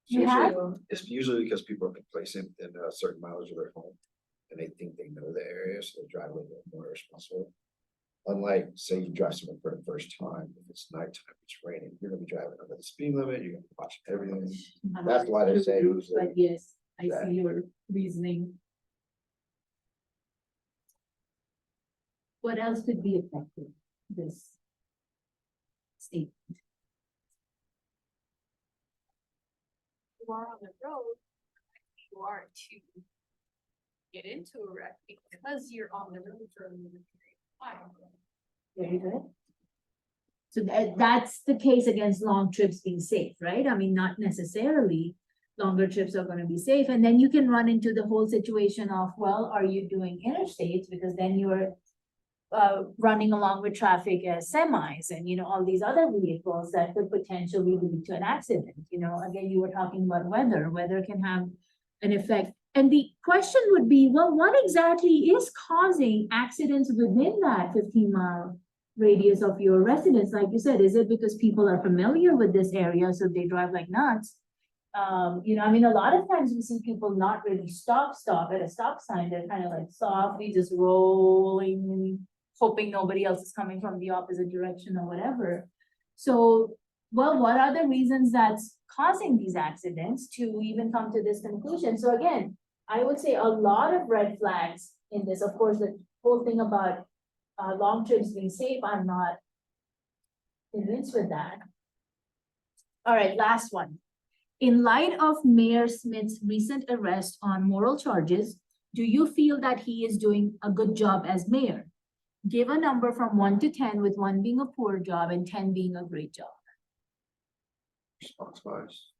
[SPEAKER 1] You
[SPEAKER 3] Usually-
[SPEAKER 1] have?
[SPEAKER 3] It's usually because people are complacent in certain mileage of their home. And they think they know the area, so they drive a little bit more responsible. Unlike, say you drive somewhere for the first time, if it's nighttime, it's raining, you're gonna be driving under the speed limit, you're gonna be watching everything. That's why they say usually.
[SPEAKER 1] But yes, I
[SPEAKER 3] that.
[SPEAKER 1] see your reasoning. What else could be affected this statement?
[SPEAKER 2] You are on the road, you are to get into a wreck because you're on the road for a limited period of time.
[SPEAKER 1] Very good. So that's the case against long trips being safe, right? I mean, not necessarily longer trips are gonna be safe. And then you can run into the whole situation of, well, are you doing interstates? Because then you're running along with traffic as semis and, all these other vehicles that could potentially lead to an accident. Again, you were talking about weather can have an effect. And the question would be, well, what exactly is causing accidents within that 15-mile radius of your residence? Like you said, is it because people are familiar with this area, so they drive like nuts? A lot of times we see people not really stop at a stop sign. They're kind of like softly just rolling and hoping nobody else is coming from the opposite direction or whatever. So, well, what are the reasons that's causing these accidents to even come to this conclusion? So again, I would say a lot of red flags in this. Of course, the whole thing about long trips being safe, I'm not convinced with that. All right, last one. In light of Mayor Smith's recent arrest on moral charges, do you feel that he is doing a good job as mayor? Give a number from 1 to 10, with 1 being a poor job and 10 being a great job.
[SPEAKER 3] Response wise.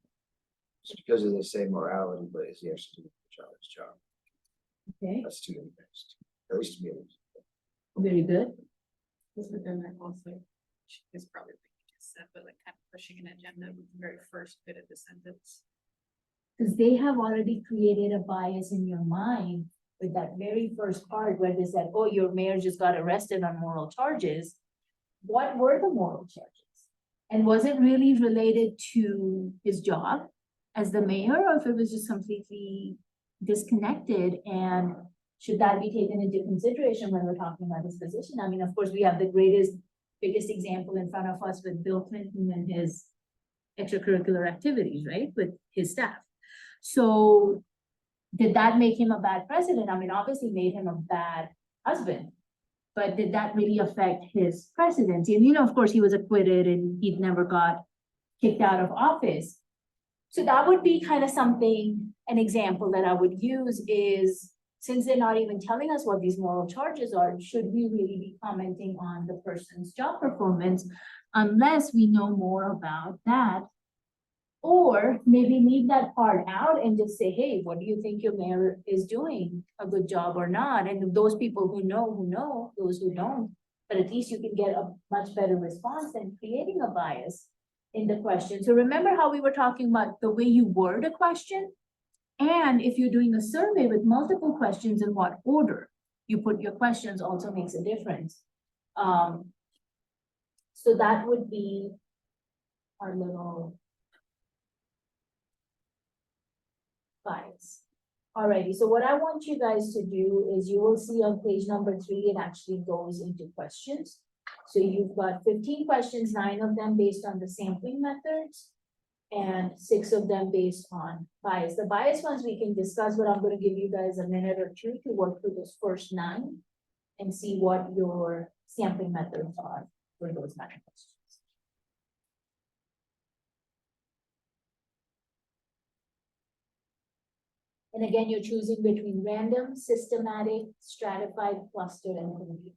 [SPEAKER 3] It's because of the same morality, but is he actually doing his job?
[SPEAKER 1] Okay,
[SPEAKER 3] That's two different things. At least to me.
[SPEAKER 1] very good.
[SPEAKER 2] But then that also, is probably what you just said, but like kind of pushing an agenda with the very first bit of the sentence.
[SPEAKER 1] Because they have already created a bias in your mind with that very first part where they said, oh, your mayor just got arrested on moral charges. What were the moral charges? And was it really related to his job as the mayor, or if it was just completely disconnected? And should that be taken into consideration when we're talking about his position? I mean, of course, we have the biggest example in front of us with Bill Clinton and his extracurricular activities, right, with his staff. So did that make him a bad president? I mean, obviously made him a bad husband, but did that really affect his presidency? And, of course, he was acquitted and he never got kicked out of office. So that would be kind of something, an example that I would use is, since they're not even telling us what these moral charges are, should we really be commenting on the person's job performance unless we know more about that? Or maybe leave that part out and just say, hey, what do you think your mayor is doing a good job or not? And those people who know, those who don't, but at least you can get a much better response than creating a bias in the question. So remember how we were talking about the way you word a question? And if you're doing a survey with multiple questions, in what order you put your questions also makes a difference. So that would be our little bias. Alrighty, so what I want you guys to do is you will see on page number 3, it actually goes into questions. So you've got 15 questions, 9 of them based on the sampling methods, and 6 of them based on bias. The bias ones we can discuss, but I'm going to give you guys a minute or two to work through those first 9 and see what your sampling methods are for those 9 questions. And again, you're choosing between random, systematic, stratified, clustered, and homogeneous.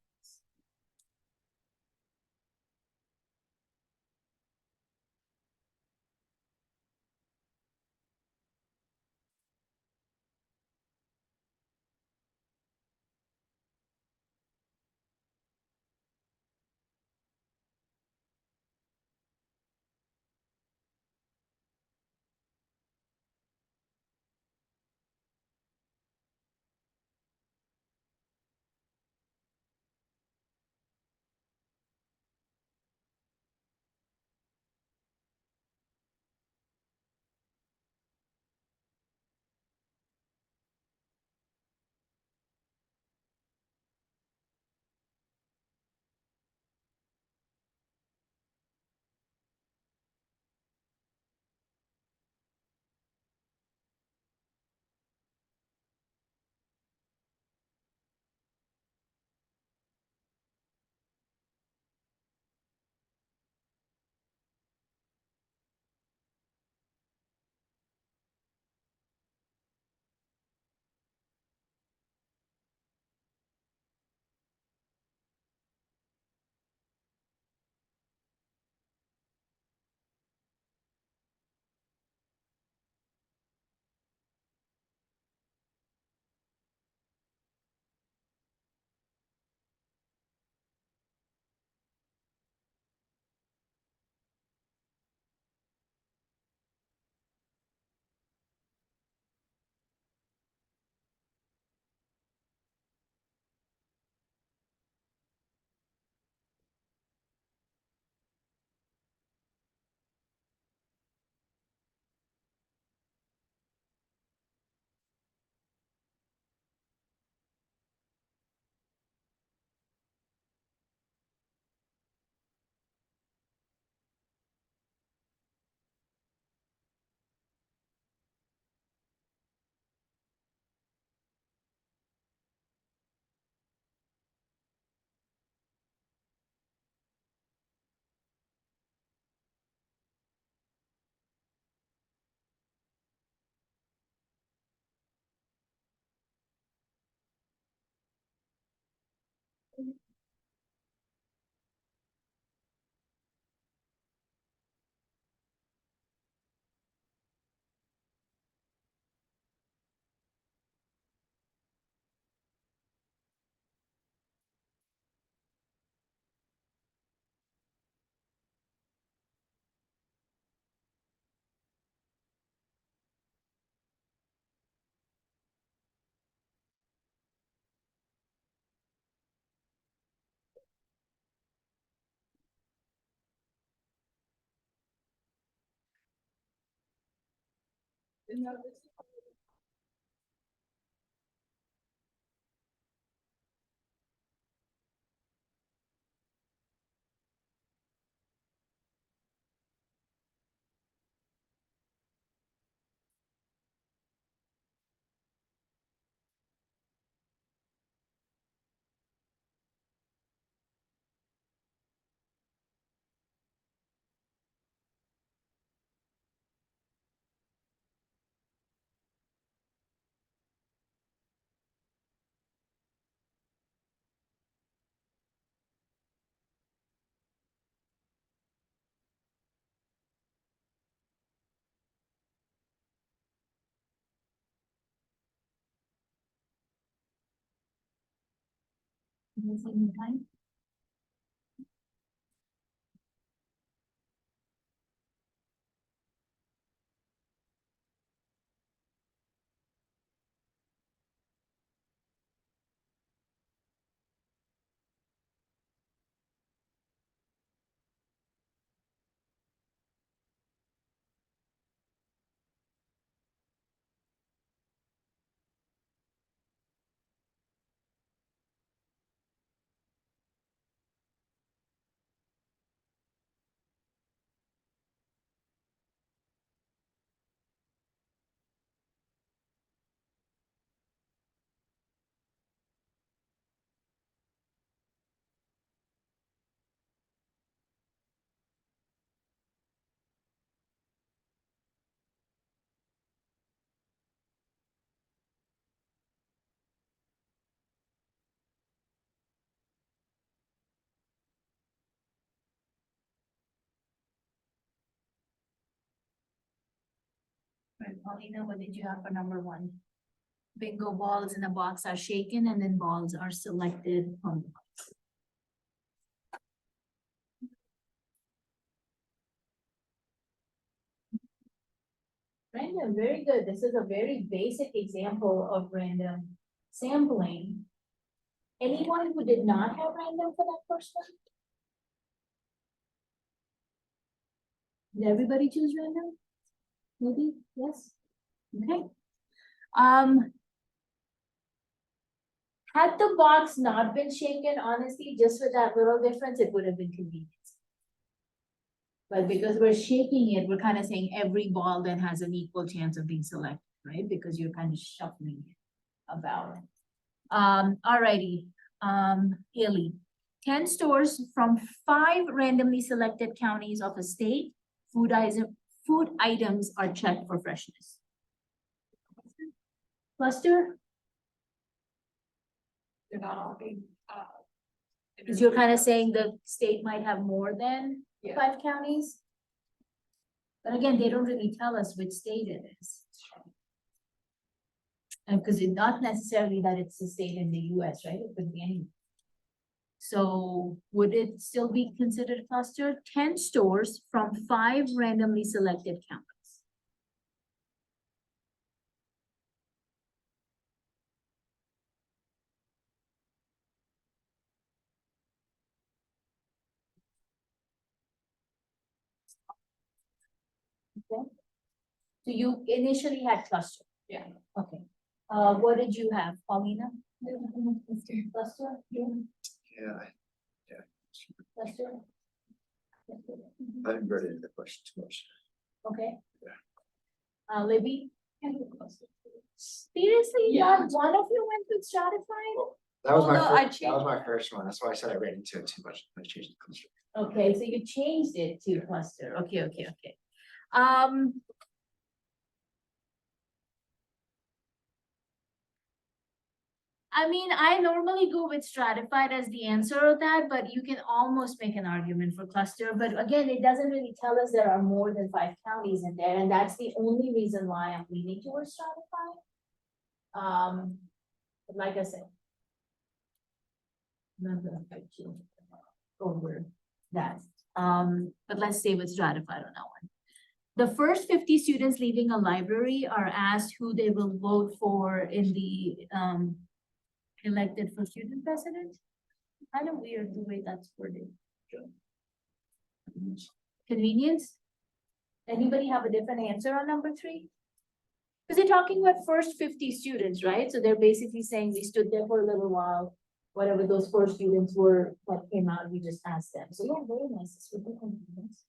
[SPEAKER 1] Missing time? Right, Paulina, what did you have for number one? Bingo balls in a box are shaken and then balls are selected from the box. Random, very good. This is a very basic example of random sampling. Anyone who did not have random for that first one? Did everybody choose random? Maybe, yes? Okay. Had the box not been shaken, honestly, just with that little difference, it would have been convenient. But because we're shaking it, we're kind of saying every ball then has an equal chance of being selected, right? Because you're kind of shuffling it about. Alrighty, Haley. 10 stores from 5 randomly selected counties of a state, food items are checked for freshness. Cluster?
[SPEAKER 2] They're not all being,
[SPEAKER 1] Because you're kind of saying the state might have more than
[SPEAKER 2] Yeah.
[SPEAKER 1] 5 counties. But again, they don't really tell us which state it is. And because it's not necessarily that it's a state in the US, right? It could be any. So would it still be considered a cluster? 10 stores from 5 randomly selected counties. Okay. So you initially had cluster.
[SPEAKER 2] Yeah.
[SPEAKER 1] Okay. What did you have, Paulina? Cluster?
[SPEAKER 3] Yeah,
[SPEAKER 1] Cluster?
[SPEAKER 3] I didn't read into the question too much.
[SPEAKER 1] Okay.
[SPEAKER 3] Yeah.
[SPEAKER 1] Libby? Seriously,
[SPEAKER 2] Yeah.
[SPEAKER 1] not one of you went with stratified?
[SPEAKER 3] That was my
[SPEAKER 2] Although I
[SPEAKER 3] first, that was my first one. That's why I said I read into it too much. I changed the cluster.
[SPEAKER 1] Okay, so you changed it to cluster. Okay. I mean, I normally go with stratified as the answer of that, but you can almost make an argument for cluster. But again, it doesn't really tell us there are more than 5 counties in there, and that's the only reason why I'm leaning towards stratified. But like I said. I'm not gonna fight you over that. But let's stay with stratified on that one. The first 50 students leaving a library are asked who they will vote for in the elected for student president. Kind of weird the way that's worded. Convenience? Anybody have a different answer on number 3? Because they're talking about first 50 students, right? So they're basically saying we stood there for a little while. Whatever those first students were that came out, we just asked them. So yeah, very nice. It's with the confidence.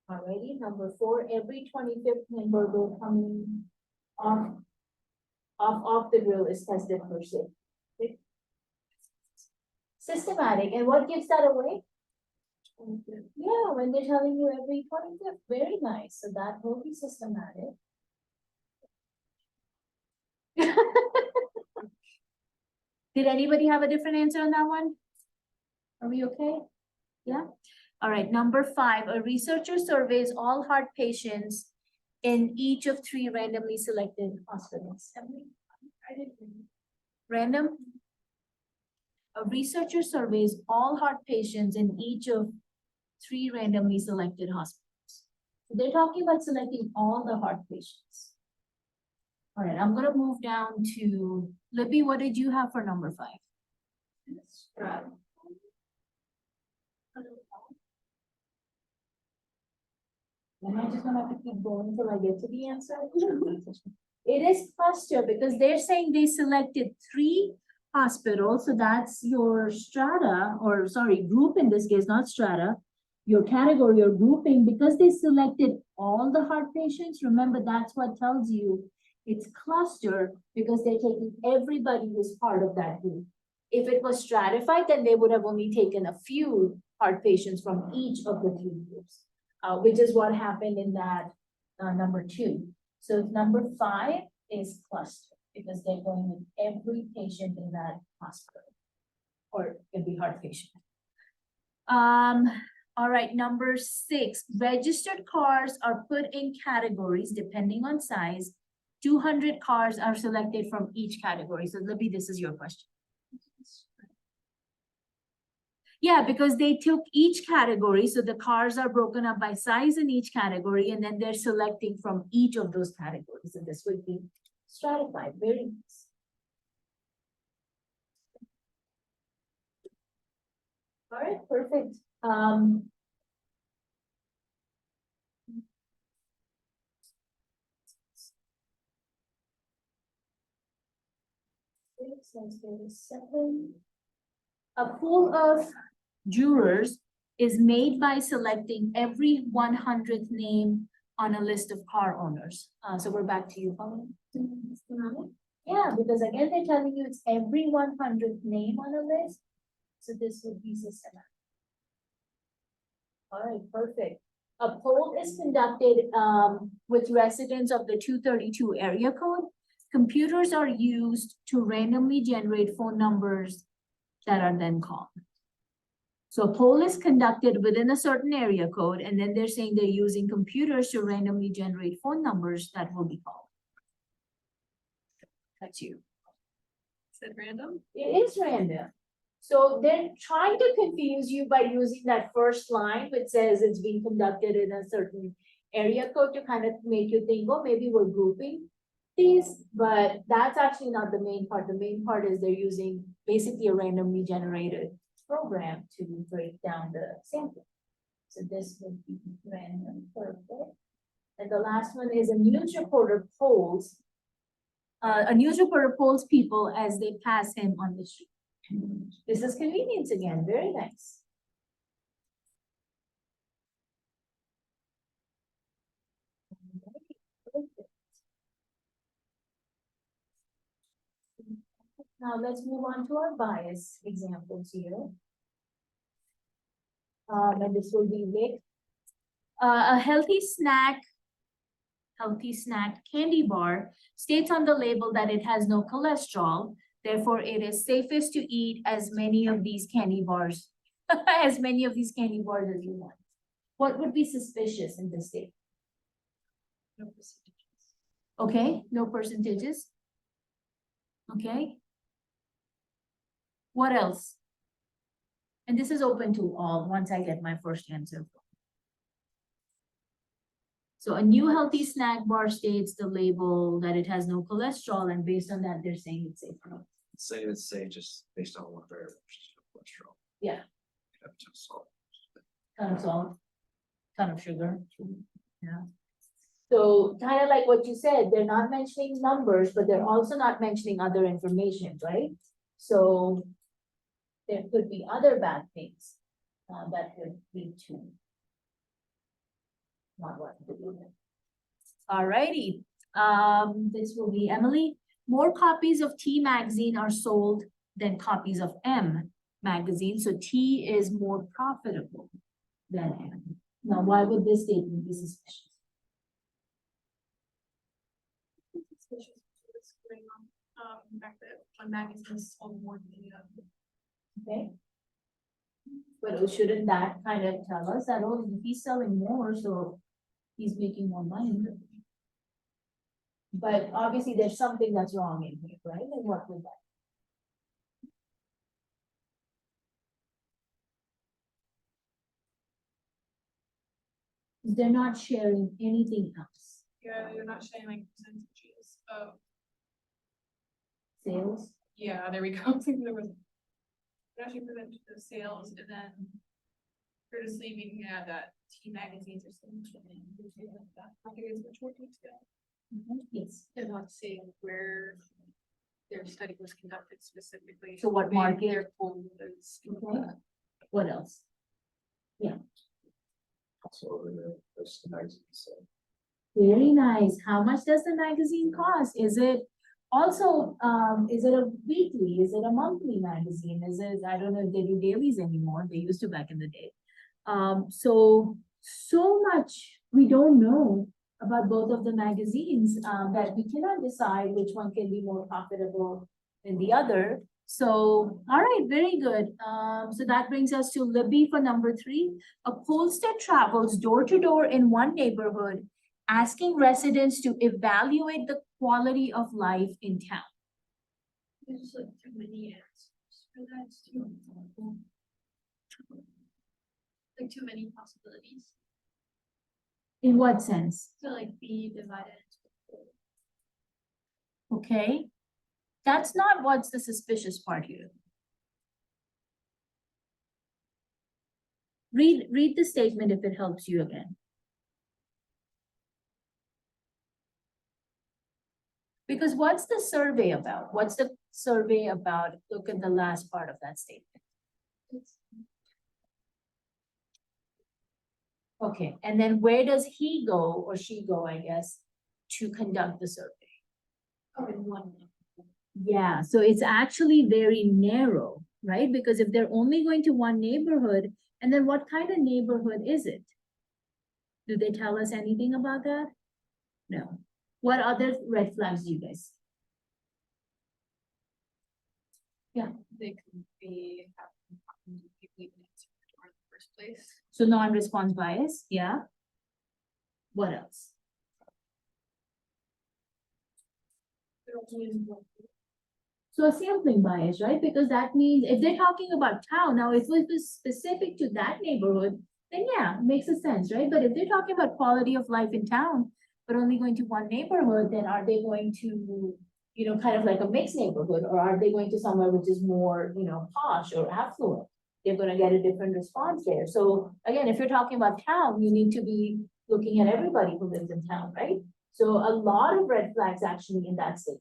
[SPEAKER 1] Alrighty, number 4, every 25th member will come off the drill is tested per se. Okay. Systematic, and what gives that away? Yeah, when they're telling you every 25th, very nice, so that will be systematic. Did anybody have a different answer on that one? Are we okay? Yeah, all right, number 5, a researcher surveys all heart patients in each of 3 randomly selected hospitals.
[SPEAKER 2] I didn't.
[SPEAKER 1] Random? A researcher surveys all heart patients in each of 3 randomly selected hospitals. So they're talking about selecting all the heart patients. All right, I'm gonna move down to, Libby, what did you have for number 5? Am I just gonna have to keep going until I get to the answer? It is cluster because they're saying they selected 3 hospitals, so that's your strata, or sorry, group in this case, not strata. Your category or grouping, because they selected all the heart patients, remember that's what tells you it's cluster because they're taking everybody who's part of that group. If it was stratified, then they would have only taken a few heart patients from each of the 3 groups, which is what happened in that number 2. So number 5 is cluster because they're going with every patient in that hospital or every heart patient. All right, number 6, registered cars are put in categories depending on size. 200 cars are selected from each category. So Libby, this is your question. Yeah, because they took each category, so the cars are broken up by size in each category, and then they're selecting from each of those categories, and this would be stratified, very nice. All right, perfect. Let's go to 7. A pool of jurors is made by selecting every 100th name on a list of car owners. So we're back to you, Pauline. Yeah, because again, they're telling you it's every 100th name on a list. So this would be systematic. All right, perfect. A poll is conducted with residents of the 232 area code. Computers are used to randomly generate phone numbers that are then called. So a poll is conducted within a certain area code, and then they're saying they're using computers to randomly generate phone numbers that will be called. That's you.
[SPEAKER 2] Is it random?
[SPEAKER 1] It is random. So they're trying to confuse you by using that first line, which says it's being conducted in a certain area code to kind of make you think, oh, maybe we're grouping these, but that's actually not the main part. The main part is they're using basically a randomly generated program to break down the sample. So this would be random, perfect. And the last one is a news reporter polls people as they pass him on the street. This is convenience again, very nice. Now let's move on to our bias examples here. And this will be Vic. A healthy snack candy bar states on the label that it has no cholesterol. Therefore, it is safest to eat as many of these candy bars, as you want. What would be suspicious in this state?
[SPEAKER 2] No percentages.
[SPEAKER 1] Okay, no percentages. Okay. What else? And this is open to all once I get my first answer. So a new healthy snack bar states the label that it has no cholesterol, and based on that, they're saying it's safe.
[SPEAKER 3] Say it's say just based on one variable. cholesterol.
[SPEAKER 1] Yeah.
[SPEAKER 3] Have to salt.
[SPEAKER 1] Ton of salt, ton of sugar. Yeah. So kind of like what you said, they're not mentioning numbers, but they're also not mentioning other information, right? So there could be other bad things that could lead to not what to do. Alrighty, this will be Emily. More copies of T magazine are sold than copies of M magazine, so T is more profitable than M. Now, why would this statement be suspicious?
[SPEAKER 2] Suspicious of what's going on. The fact that one magazine is sold more than the other.
[SPEAKER 1] Okay. But shouldn't that kind of tell us that, oh, if he's selling more, so he's making more money? But obviously, there's something that's wrong in here, right? And what would that? They're not sharing anything else.
[SPEAKER 2] Yeah, you're not showing like percentages of,
[SPEAKER 1] Sales,
[SPEAKER 2] yeah, there we go. I think there was. Actually present the sales and then. We're just leaving, yeah, that T magazines or something. Like that. I think it's much more detailed.
[SPEAKER 1] yes.
[SPEAKER 2] They're not saying where their study was conducted specifically.
[SPEAKER 1] So what
[SPEAKER 2] maybe
[SPEAKER 1] market?
[SPEAKER 2] Their poll was.
[SPEAKER 1] Okay. What else?
[SPEAKER 3] So over there, that's the magazine, so.
[SPEAKER 1] Very nice. How much does the magazine cost? Is it also, is it a weekly? Is it a monthly magazine? Is it, I don't know if they do dailies anymore. They used to back in the day. So much we don't know about both of the magazines, that we cannot decide which one can be more profitable than the other. So, all right, very good. So that brings us to Libby for number 3. A pollster travels door to door in one neighborhood, asking residents to evaluate the quality of life in town.
[SPEAKER 2] There's like too many answers for that. It's too. Like too many possibilities
[SPEAKER 1] In what sense?
[SPEAKER 2] to like be divided.
[SPEAKER 1] Okay. That's not what's the suspicious part here. Read the statement if it helps you again. Because what's the survey about? What's the survey about? Look at the last part of that statement. Okay, and then where does he go or she go, I guess, to conduct the survey?
[SPEAKER 2] Oh, in one.
[SPEAKER 1] Yeah, so it's actually very narrow, right? Because if they're only going to one neighborhood, and then what kind of neighborhood is it? Do they tell us anything about that? No. What other red flags do you guys see?
[SPEAKER 2] They could be having people even answer the door in the first place.
[SPEAKER 1] So non-response bias, yeah. What else?
[SPEAKER 2] They don't use one.
[SPEAKER 1] So a sampling bias, right? Because that means if they're talking about town, now if it was specific to that neighborhood, then yeah, makes a sense, right? But if they're talking about quality of life in town, but only going to one neighborhood, then are they going to, you know, kind of like a mixed neighborhood, or are they going to somewhere which is more, you know, posh or affluent? They're gonna get a different response there. So again, if you're talking about town, you need to be looking at everybody who lives in town, right? So a lot of red flags actually in that state.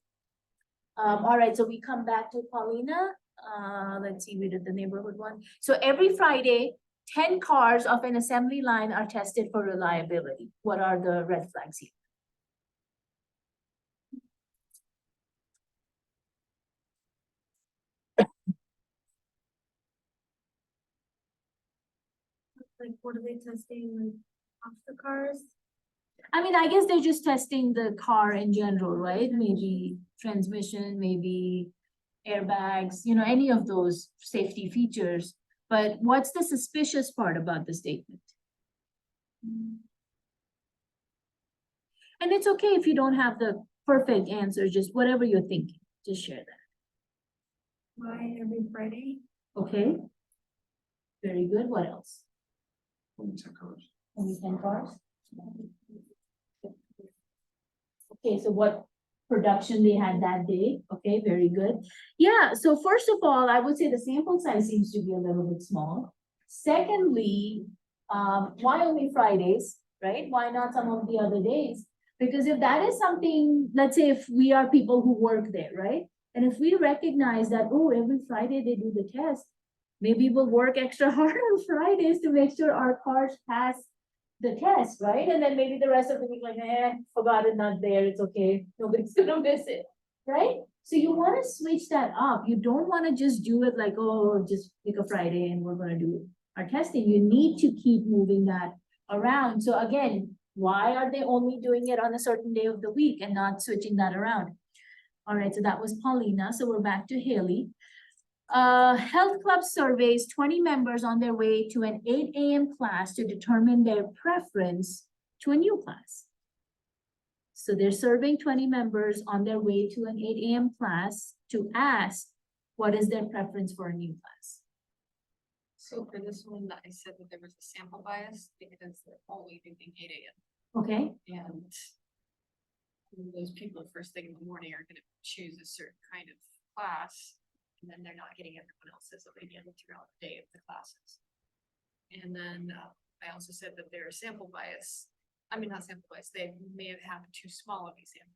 [SPEAKER 1] All right, so we come back to Paulina. Let's see, we did the neighborhood one. So every Friday, 10 cars of an assembly line are tested for reliability. What are the red flags here?
[SPEAKER 2] Like, what are they testing, like, off the cars?
[SPEAKER 1] I mean, I guess they're just testing the car in general, right? Maybe transmission, maybe airbags, you know, any of those safety features. But what's the suspicious part about the statement? And it's okay if you don't have the perfect answer, just whatever you're thinking, just share that.
[SPEAKER 2] Why every Friday?
[SPEAKER 1] Okay? Very good. What else?
[SPEAKER 3] Only 10 cars.
[SPEAKER 1] Only 10 cars? Okay, so what production they had that day. Okay, very good. Yeah, so first of all, I would say the sample size seems to be a little bit small. Secondly, why only Fridays, right? Why not some of the other days? Because if that is something, let's say if we are people who work there, right? And if we recognize that, oh, every Friday they do the test, maybe we'll work extra hard on Fridays to make sure our cars pass the test, right? And then maybe the rest of the week, like, forgot it, not there, it's okay, nobody's gonna miss it, right? So you wanna switch that up. You don't wanna just do it like, oh, just pick a Friday and we're gonna do our testing. You need to keep moving that around. So again, why are they only doing it on a certain day of the week and not switching that around? All right, so that was Paulina. So we're back to Haley. Health club surveys 20 members on their way to an 8 a.m. class to determine their preference to a new class. So they're surveying 20 members on their way to an 8 a.m. class to ask what is their preference for a new class.
[SPEAKER 2] So for this one, I said that there was a sample bias because they're only doing 8 a.m.
[SPEAKER 1] Okay,
[SPEAKER 2] And those people first thing in the morning are gonna choose a certain kind of class. And then they're not getting everyone else's opinion throughout the day of the classes. And then I also said that there's sample bias. I mean, not sample bias, they may have had too small of a sample.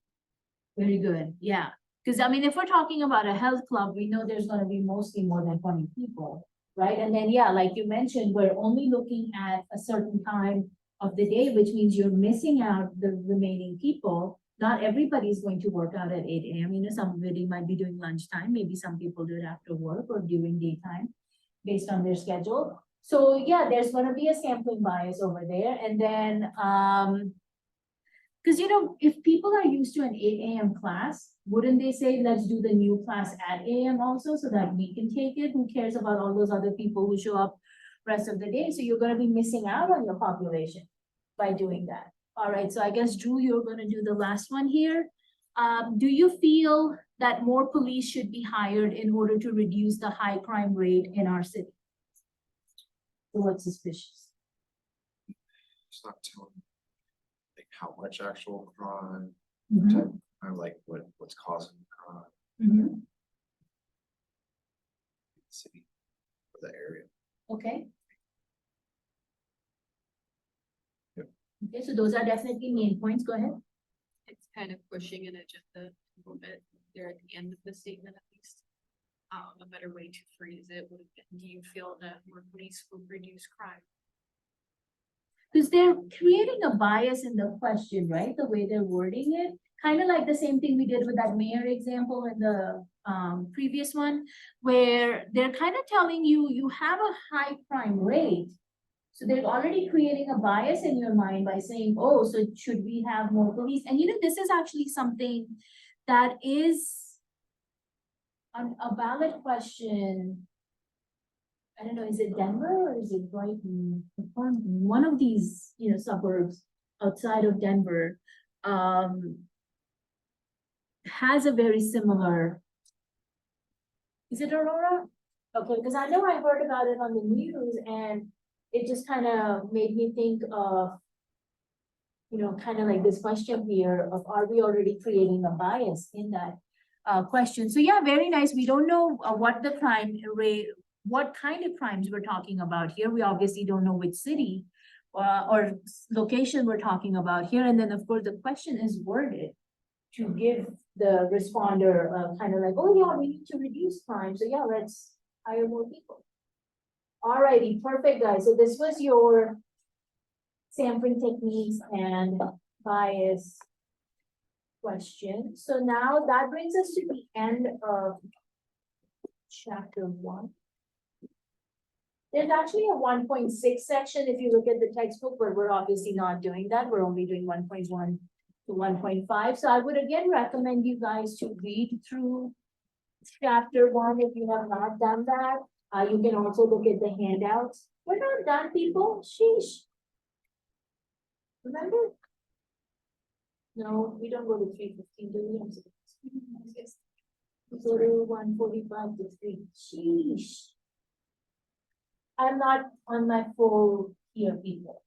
[SPEAKER 1] very good. Yeah. Because I mean, if we're talking about a health club, we know there's going to be mostly more than 20 people, right? And then, yeah, like you mentioned, we're only looking at a certain time of the day, which means you're missing out the remaining people. Not everybody's going to work out at 8 a.m. You know, somebody might be doing lunchtime. Maybe some people do it after work or during daytime based on their schedule. So yeah, there's going to be a sampling bias over there. And then, because you know, if people are used to an 8 a.m. class, wouldn't they say, let's do the new class at a.m. also so that we can take it? Who cares about all those other people who show up rest of the day? So you're going to be missing out on your population by doing that. All right, so I guess Drew, you're gonna do the last one here. Do you feel that more police should be hired in order to reduce the high crime rate in our city? What's suspicious?
[SPEAKER 3] It's not telling like how much actual crime,
[SPEAKER 1] Mhm,
[SPEAKER 3] type, kind of like what's causing the crime
[SPEAKER 1] mhm.
[SPEAKER 3] in the city or the area.
[SPEAKER 1] Okay.
[SPEAKER 3] Yep.
[SPEAKER 1] Okay, so those are definitely main points. Go ahead.
[SPEAKER 2] It's kind of pushing an agenda a little bit there at the end of the statement at least. A better way to phrase it would have been, do you feel that more police will reduce crime?
[SPEAKER 1] Because they're creating a bias in the question, right? The way they're wording it, kind of like the same thing we did with that mayor example in the previous one, where they're kind of telling you, you have a high crime rate. So they're already creating a bias in your mind by saying, oh, so should we have more police? And you know, this is actually something that is a valid question. I don't know, is it Denver or is it Brighton? One of these, you know, suburbs outside of Denver has a very similar. Is it Aurora? Okay, because I know I heard about it on the news and it just kind of made me think of, you know, kind of like this question here of, are we already creating a bias in that question? So yeah, very nice. We don't know what the crime rate, what kind of crimes we're talking about here. We obviously don't know which city or location we're talking about here. And then of course the question is worded to give the responder kind of like, oh yeah, we need to reduce crime. So yeah, let's hire more people. Alrighty, perfect guys. So this was your sampling techniques and bias question. So now that brings us to the end of chapter 1. There's actually a 1.6 section if you look at the textbook, but we're obviously not doing that. We're only doing 1.1 to 1.5. So I would again recommend you guys to read through chapter 1 if you have not done that. You can also look at the handouts. We're not done, people. Sheesh. Remember? No, we don't go to 3:15, do we? We go to 1:45 to 3. Sheesh. I'm not on my full here, people.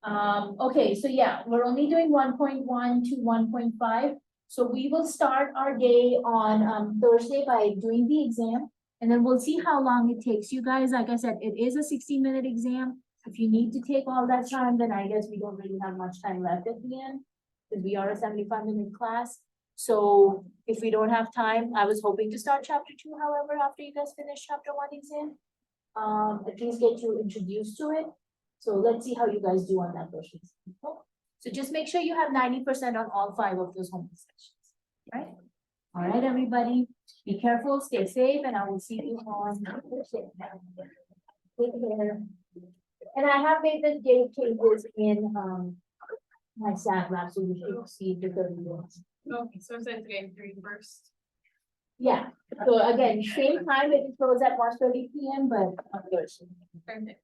[SPEAKER 1] Okay, so yeah, we're only doing 1.1 to 1.5. So we will start our day on Thursday by doing the exam. And then we'll see how long it takes you guys. Like I said, it is a 60-minute exam. If you need to take all that time, then I guess we don't really have much time left at the end. Because we are a 75-minute class. So if we don't have time, I was hoping to start chapter 2, however, after you guys finish chapter 1 exam. At least get you introduced to it. So let's see how you guys do on that portion. Okay? So just make sure you have 90% on all 5 of those homework sections, right? All right, everybody, be careful, stay safe, and I will see you on Thursday. Take care. And I have made the date changes in, my staff lab, so you should see the 30 minutes.
[SPEAKER 2] Okay, so it's at game 3 first.
[SPEAKER 1] Yeah, so again, same time, it goes at 1:30 p.m., but on Thursday.
[SPEAKER 2] Perfect.